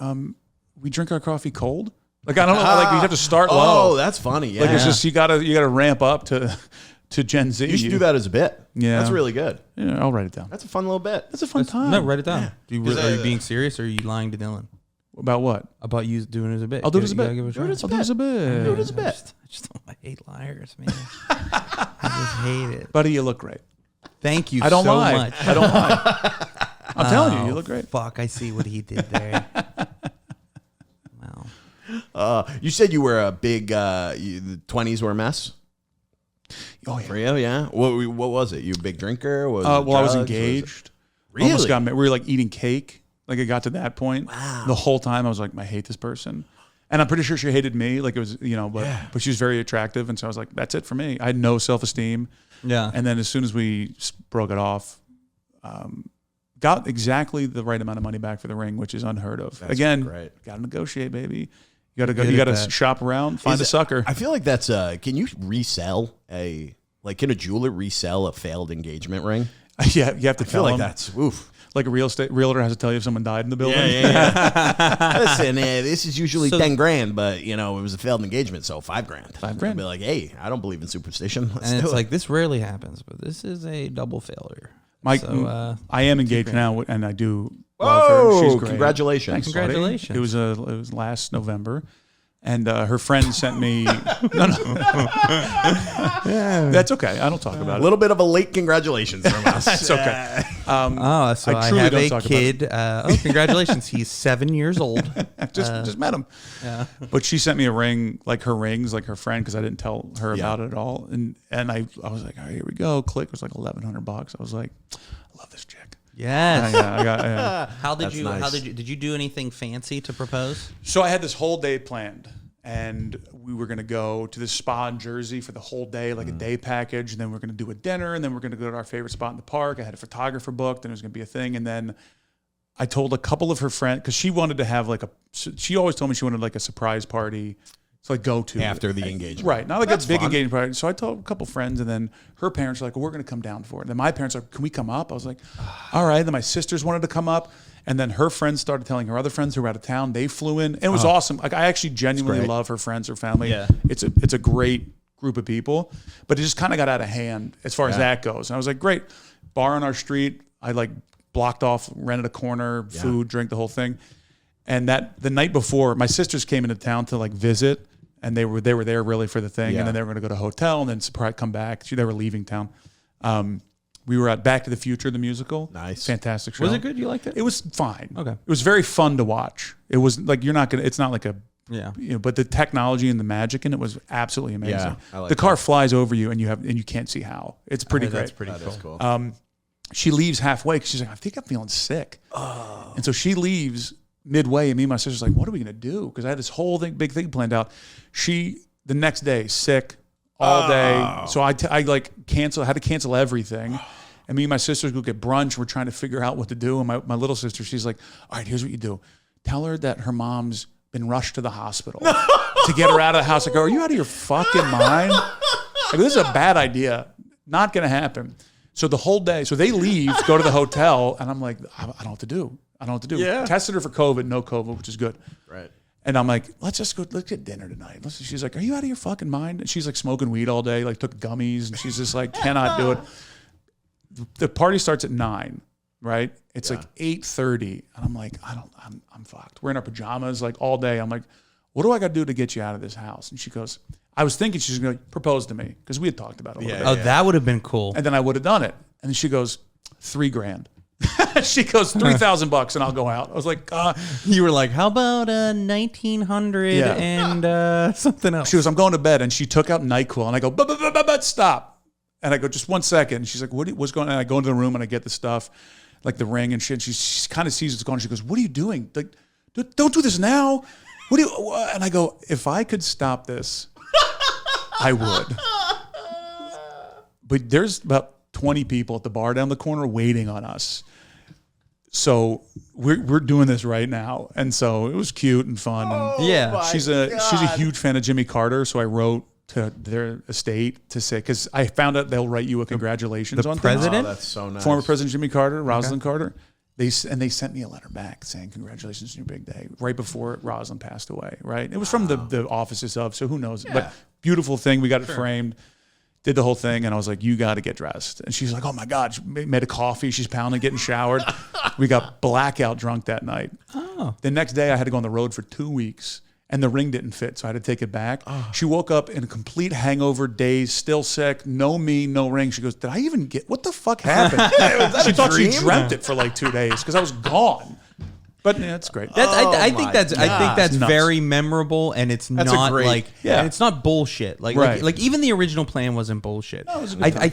we drink our coffee cold. Like I don't know. Like we have to start low. Oh, that's funny. Yeah, Like it's just you gotta ramp up to Gen Z. you should do that as a bit. Yeah. That's really good. Yeah, I'll write it down. That's a fun little bit. That's a fun time. No, write it down. Are you I- being serious or are you lying to Dylan About what? about you doing it as a bit? I'll do it as a You bit. gotta give it a try. I'll do it as a bit. Do it as a bit. I hate liars, man. I just hate it. Buddy, you look great. Thank you I don't so lie. much. I don't lie. I'm telling you, you look great. Fuck, I see what he did there. Wow. You said you were a big. The 20s were a mess. Oh yeah. For you, yeah. What was it? You a big drinker? Was it Well, I was drugs? engaged. Really? Almost got married. We were like eating cake. Like it got to that point. Wow. The whole time I was like, I hate this person. And I'm pretty sure she hated me. Like it was, but she was very attractive. And so I was like, that's it for me. I had no self-esteem. Yeah. And then as soon as we broke it off, got exactly the right amount of money back for the ring, which is unheard of. That's Again, great. got to negotiate, baby. You got to go. Good You at got to that. shop around, find a sucker. I feel like that's. Can you resell can a jeweler resell a failed engagement ring? Yeah, you have to I feel tell like them. that's oof. Like a realtor has to tell you if someone died in the building. Yeah. Listen, this is usually So- 10 grand, but it was a failed engagement, so $5 grand. $5,000. I'd be like, hey, I don't believe in superstition. Let's And do it's it. like, this rarely happens, but this is a double failure. Mike, So, I am engaged now, and I do love her. She's Whoa, great. congratulations. Thanks, buddy. Congratulations. It was last November, and her friend sent me. No. That's okay. I don't talk a about it. little bit of a late congratulations from us. It's okay. Oh, so I truly have don't a talk about kid. Congratulations. He's 7 years old. Just met him. Yeah. But she sent me a ring, like her rings, like her friend, because I didn't tell her Yeah. about it at all. And I was like, all right, here we go. Click. It was like $1,100. I was like, I love this chick. Yes. Yeah. How did That's you? nice. How did you do anything fancy to propose? So I had this whole day planned, and we were going to go to this spa in Jersey for the whole day, like a day package. And then we're going to do a dinner, and then we're going to go to our favorite spot in the park. I had a photographer booked, and it was going to be a thing. And then I told a couple of her friends, because she wanted to have she always told me she wanted like a surprise party. So like go to After the engagement. Right. Not like That's a big fun. engagement party. So I told a couple friends, and then her parents were like, well, we're going to come down for it. And then my parents were like, can we come up? I was like, all right. Then my sisters wanted to come up. And then her friends started telling her other friends who were out of town. They flew in. And it was awesome. Like I actually genuinely great. love her friends, her family. Yeah. It's a great group of people. But it just kind of got out of hand as far as that goes. And I was like, great. Bar on our street. I like blocked off, rented a corner, food, drink, the whole thing. And the night before, my sisters came into town to like visit. And they were there really for the thing, Yeah. and then they were going to go to a hotel, and then surprise come back. They were leaving town. We were at Back to the Future, the musical. Nice. Fantastic show. Was it good? You liked it? It was fine. Okay. It was very fun to watch. It was like it's not like a Yeah. but the technology and the magic in it was absolutely amazing. Yeah, I like the car flies over you, and you can't see how. It's pretty great. That's pretty That cool. is cool. She leaves halfway because she's like, I think I'm feeling sick. And so she leaves midway, and me and my sister's like, what are we going to do? Because I had this whole big thing planned out. The next day, sick all day. So I had to cancel everything. And me and my sisters go get brunch. We're trying to figure out what to do. And my little sister, she's like, all right, here's what you do. Tell her that her mom's been rushed to the hospital to get her out of the house. I go, are you out of your fucking mind? Like, this is a bad idea. Not going to happen. So the whole day, so they leave, go to the hotel, and I'm like, I don't know what to do. Yeah. Tested her for COVID, no COVID, which is good. Right. And I'm like, let's get dinner tonight. She's like, are you out of your fucking mind? And she's like smoking weed all day, like took gummies, and she's just like, cannot do it. The party starts at 9, right? It's like 8:30, and I'm like, I'm fucked. We're in our pajamas like all day. I'm like, what do I got to do to get you out of this house? And she goes, I was thinking she's going to propose to me because we had talked about it a little bit. Oh, that would have been cool. And then I would have done it. And then she goes, $3,000. She goes, $3,000 and I'll go out. I was like, You were like, how about 1900 Yeah. and something else? She goes, I'm going to bed. And she took out NyQuil. And I go, but stop. And I go, just 1 second. And she's like, what's going on? And I go into the room and I get the stuff, like the ring and shit. She kind of sees what's going on. She goes, what are you doing? Like, don't do this now. What do you? And I go, if I could stop this, I would. But there's about 20 people at the bar down the corner waiting on us. So we're doing this right now. And so it was cute and fun. And Yeah. she's a huge fan of Jimmy Carter. So I wrote to their estate to say, because I found out they'll write you a congratulations on president? Oh, that's so nice. former President Jimmy Carter, Rosalind Carter. They sent me a letter back saying, congratulations on your big day, right before Rosalind passed away, right? It was from the offices of, so who knows? Yeah. But beautiful thing. We got it framed, did the whole thing, and I was like, you got to get dressed. And she's like, oh my God. She made a coffee. She's pounding, getting showered. We got blackout drunk that night. Oh. The next day, I had to go on the road for 2 weeks. And the ring didn't fit, so I had to take it back. She woke up in a complete hangover, daze, still sick, no me, no ring. She goes, did I even get, what the fuck happened? She thought she dreamt it for like 2 days because I was gone. But yeah, it's great. I think that's It's nuts. very memorable, and it's That's a not great- like yeah. and it's not bullshit. Right. Like even the original plan wasn't bullshit. No, it was a good time. I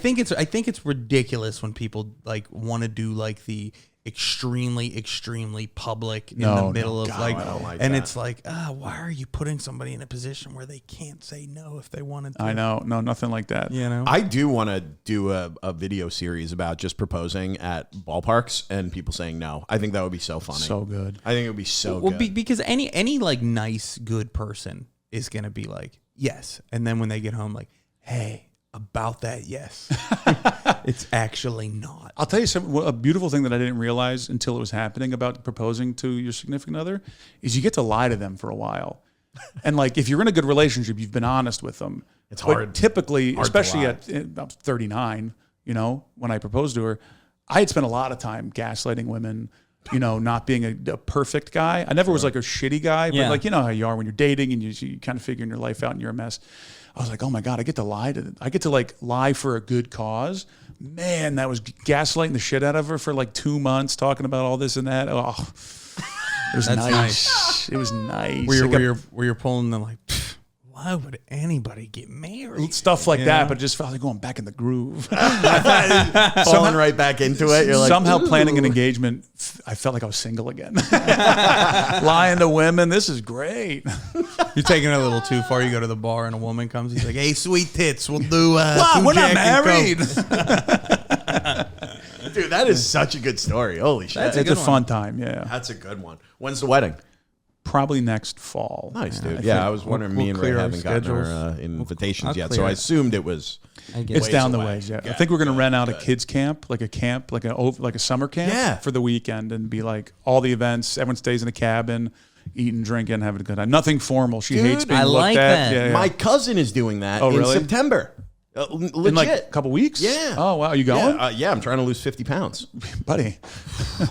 think it's ridiculous when people like want to do like the extremely public in the middle of God, like, I don't like and that. it's like, why are you putting somebody in a position where they can't say no if they wanted to? I know. No, nothing like that. You know, I do want to do a video series about just proposing at ballparks and people saying no. I think that would be so funny. So good. I think it would be so well, good. because any like nice good person is gonna be like yes, and then when they get home, like, hey, about that, yes, it's actually not. I'll tell you something. A beautiful thing that I didn't realize until it was happening about proposing to your significant other is you get to lie to them for a while. And like, if you're in a good relationship, you've been honest with them. It's But hard. typically, Hard to especially lie. at about 39, you know, when I proposed to her, I had spent a lot of time gaslighting women, you know, not being a perfect guy. I never was like a shitty guy, but Yeah. like, you know how you are when you're dating and you kind of figuring your life out and you're a mess. I was like, oh my God, I get to lie to them. I get to like lie for a good cause. Man, that was gaslighting the shit out of her for like 2 months, talking about all this and that. Oh, it was That's nice. It was nice. Where you're pulling them like, why would anybody get married? Stuff like You that, know? but just felt like going back in the groove. Falling right back into it. You're like, Somehow ooh. planning an engagement, I felt like I was single again. Lying to women, this is great. You're taking it a little too far. You go to the bar and a woman comes. He's like, "Hey, sweet tits, we'll do." Wow, two we're not Jack and married. Coke." Dude, that is such a good story. Holy shit. It's a fun time, yeah. That's a good one. When's the wedding? Probably next fall. Nice, dude. I Yeah, think I was wondering. we'll Me and Ray clear our haven't gotten schedules. our invitations I'll yet, clear so I it. assumed it was. I get It's it. down the away. ways, yeah. I Good, think we're going to good, rent out a good. kids camp, like a summer camp Yeah. for the weekend and be like all the events. Everyone stays in a cabin, eating, drinking, having a good time. Nothing formal. She hates Dude, being I looked like at. that. Yeah, yeah. My cousin is doing that Oh, in really? September. Legit. in like a couple weeks? Yeah. Oh, wow. Are you going? Yeah, I'm trying to lose 50 pounds. Buddy,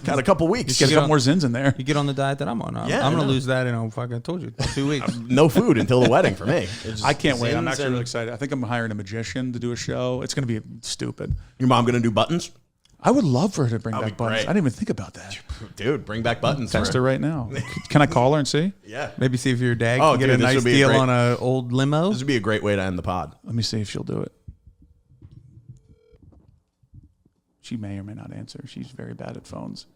Got a couple weeks. get a couple more zins in there. You get on the diet that I'm on. I'm Yeah, going I to know. lose that in fucking told you 2 weeks. No food until the wedding for me. It's I can't wait. I'm zins actually and- really excited. I think I'm hiring a magician to do a show. It's going to be stupid. Your mom gonna do buttons? I would love for her to bring That'd back be buttons. great. I didn't even think about that. Dude, bring back buttons. Text for her right now. Can I call her and see? Yeah. Maybe see if your dad Oh, can get dude, a this nice would be a deal great- on a old limo. This would be a great way to end the pod. Let me see if she'll do it. She may or may not answer. She's very bad at phones.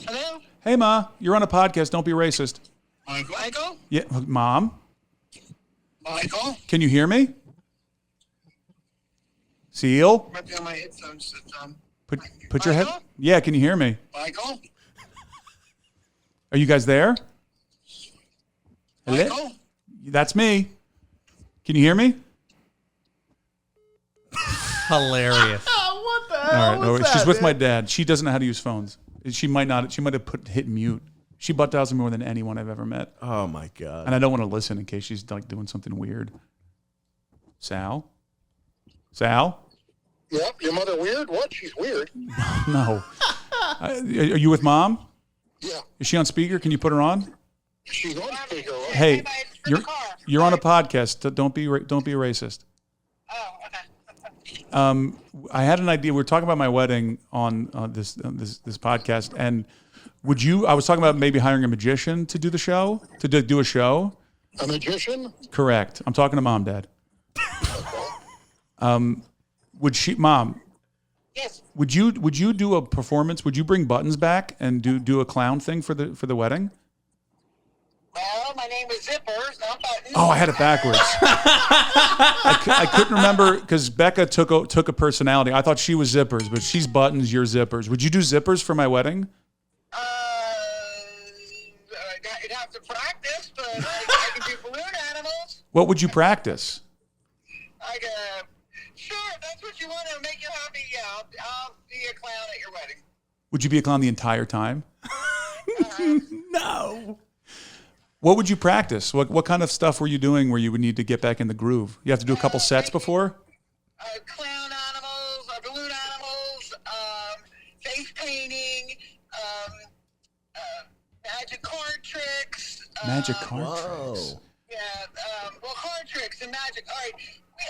Hello? Hey, Ma, you're on a podcast. Don't be racist. Michael? Yeah, Mom, Michael? can you hear me? Seal? Might be on my headphones. Put your head. Michael? Yeah, can you hear me? Michael? Are you guys there? Hello? Michael? That's me. Can you hear me? Hilarious. What the All hell right, no, was that, she's with dude? my dad. She doesn't know how to use phones. She might not. She might have hit mute. She butt dials me more than anyone I've ever met, Oh my god. and I don't want to listen in case she's like doing something weird. Sal. Yep, your mother weird? What? She's weird. No. Are you with Mom? Yeah, Is she on speaker? Can you put her on? she's on speaker. Right? Hey, you're on a podcast. Don't be a racist. Oh, okay. I had an idea. We were talking about my wedding on this podcast, and I was talking about maybe hiring a magician to do the show, to do a show. A magician? Correct. I'm talking to Mom, Dad. Mom? Yes. Would you do a performance? Would you bring Buttons back and do a clown thing for the wedding? Well, my name is Zippers, not Buttons. Oh, I had it backwards. I couldn't remember because Becca took a personality. I thought she was Zippers, but she's Buttons. You're Zippers. Would you do Zippers for my wedding? I'd have to practice, but I can do balloon animals. What would you practice? Sure, if that's what you want to make you happy. Yeah, I'll be a clown at your wedding. Would you be a clown the entire time? No. What would you practice? What kind of stuff were you doing where you would need to get back in the groove? You have to do a couple sets before? Clown animals, balloon animals, face painting, magic card tricks. Magic card Whoa. tricks. Yeah, card tricks and magic. All right,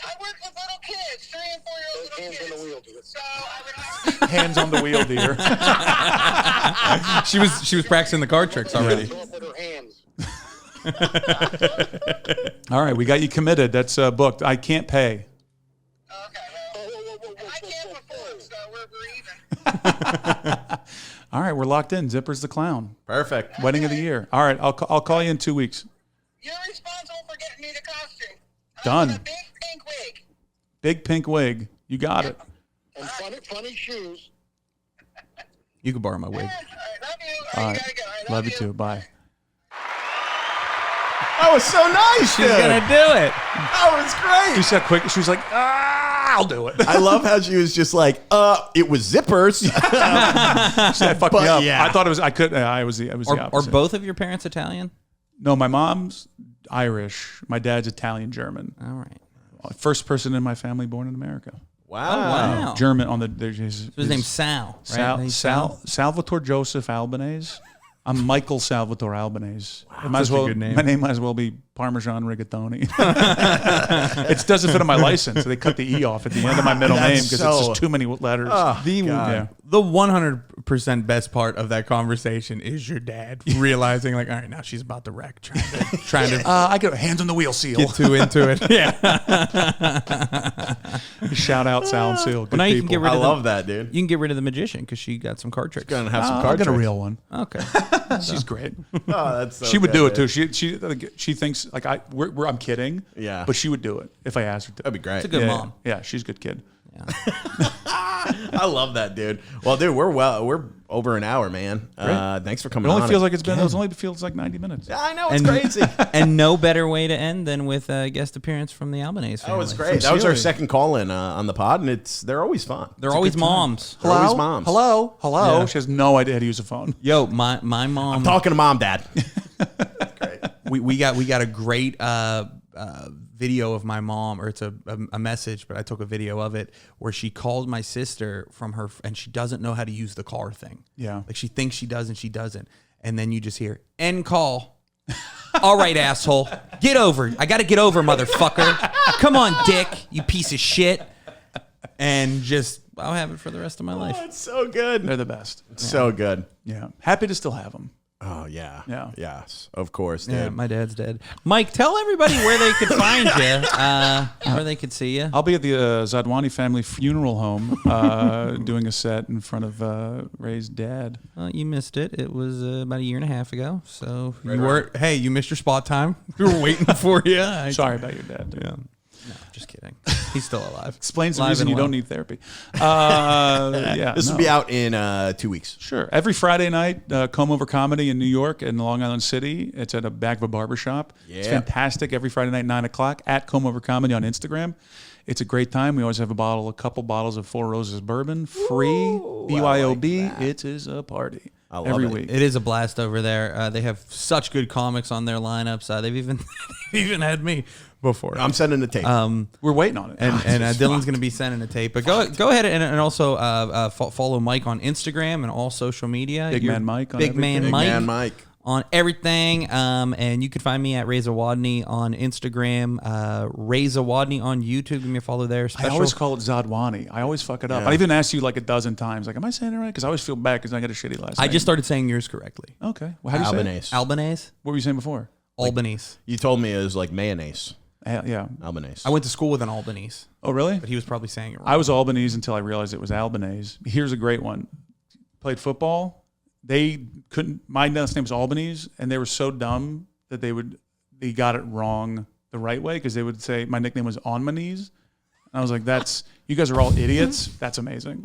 I work with little kids, 3 and 4 year old Those little hands kids. on the wheel, dude. So I would have to. Hands on the wheel, dear. She was practicing the card tricks already. Show up with her hands. All right, we got you committed. That's booked. I can't pay. Okay, well, Whoa. I can't afford, so we're even. All right, we're locked in. Zipper's the clown. Perfect. Wedding of the year. All right, I'll call you in 2 weeks. You're responsible for getting me the costume. Done. I want a big pink wig. Big pink wig. You got it. And funny shoes. You can borrow my wig. All right, love you. All You right. gotta go. All right, Love you too. Bye. That was so nice, She's dude. gonna do it. That was great. She said quick. She was like, I'll do it. I love how she was just like, it was zippers. That fucked me But up. yeah. I thought it was. I could. I was the Are opposite. both of your parents Italian? No, my mom's Irish. My dad's Italian German. All right. First person in my family born in America. Wow. Oh, wow. German on the. His His name's Sal, right? Salvatore Joseph Albanese. I'm Michael Salvatore Albanese. It might as Such a well, good name. my name might as well be Parmesan Rigatoni. It doesn't fit on my license, so they cut the E off at the end of my middle name because it's just too many letters. The 100% best part of that conversation is your dad realizing, like, all right, now she's about to wreck, trying to I go hands on the wheel, Seal. get too into it. Yeah. Shout out Sal and Seal. Good now you can people. get rid I of love that, dude. You can get rid of the magician because she got some card tricks. Gonna have some I'll card get a tricks. real one. Okay. She's great. Oh, that's so She would good, do it dude. too. She thinks like I'm kidding. Yeah. But she would do it if I asked her to. That'd be great. It's a good mom. Yeah, she's a good kid. I love that, dude. Well, dude, we're over an hour, man. Thanks for It coming only on. feels like it only feels like 90 minutes. I know, it's And- crazy. And no better way to end than with a guest appearance from the Albanese family. Oh, it's great. That was our Sincerely. second call in on the pod, and they're always fun. They're always moms. They're always moms. Hello. Yeah. She has no idea how to use a phone. Yo, my mom. Talking to mom, dad. Great. we got a great video of my mom, or it's a message, but I took a video of it where she called my sister from her, and she doesn't know how to use the car thing. Yeah. Like she thinks she does and she doesn't. And then you just hear, end call. All right, asshole. Get over. I got to get over, motherfucker. Come on, dick, you piece of shit. And just, I'll have it for the rest of my life. It's so good. They're the best. So good. Yeah. Happy to still have them. Oh, yeah. Yeah. Yes, of course, dude. Yeah, my dad's dead. Mike, tell everybody where they could find you, where they could see you. I'll be at the Zawodni family funeral home doing a set in front of Ray's dad. You missed it. It was about a year and a half ago. So you missed your spot time. We were waiting for you. Sorry about your dad. Dude. Yeah. No, just kidding. He's still alive. Explains the Live reason and you well. don't need therapy. Yeah, This will be out in 2 weeks. Sure. Every Friday night, Comb Over Comedy in New York and Long Island City. It's at a back of a barbershop. It's Yeah. fantastic. Every Friday night, 9 o'clock at Comb Over Comedy on Instagram. It's a great time. We always have a couple bottles of Four Roses bourbon, free, BYOB. It is a party. I love every it. week. It is a blast over there. They have such good comics on their lineups. They've even had me before. I'm sending the tape. We're waiting on it. And Dylan's going to be sending a tape. But go ahead and also follow Mike on Instagram and all social media. Big Man Mike on Big everything. Man Mike. Man Mike. On everything. And you can find me at Ray Zawodni on Instagram, Ray Zawodni on YouTube. Give me a follow there. I always call it Zawodni. I always fuck it up. I even asked you like a dozen times, like, am I saying it right? Because I always feel bad because I got a shitty last name. I just started saying yours correctly. Okay. Well, how do you say it? Albanese. Albanese? What were you saying before? Albanese. You told me it was like mayonnaise. Yeah. Albanese. I went to school with an Albanese, Oh, really? but he was probably saying it wrong. I was Albanese until I realized it was Albanese. Here's a great one. Played football. They couldn't. My last name was Albanese, and they were so dumb that they got it wrong the right way because they would say my nickname was On My Knees. And I was like, you guys are all idiots. That's amazing.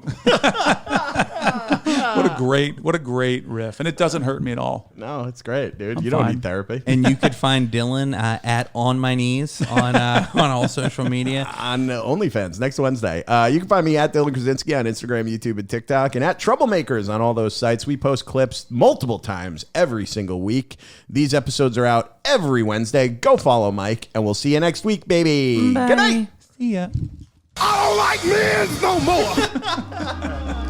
What a great riff, and it doesn't hurt me at all. No, it's great, dude. I'm you don't fine. need therapy. And you could find Dylan at On My Knees on all social media. On OnlyFans next Wednesday. You can find me at Dylan Krasinski on Instagram, YouTube, and TikTok, and at Troublemakers on all those sites. We post clips multiple times every single week. These episodes are out every Wednesday. Go follow Mike, and we'll see you next week, baby. Bye. Good night. See ya. I don't like men no more.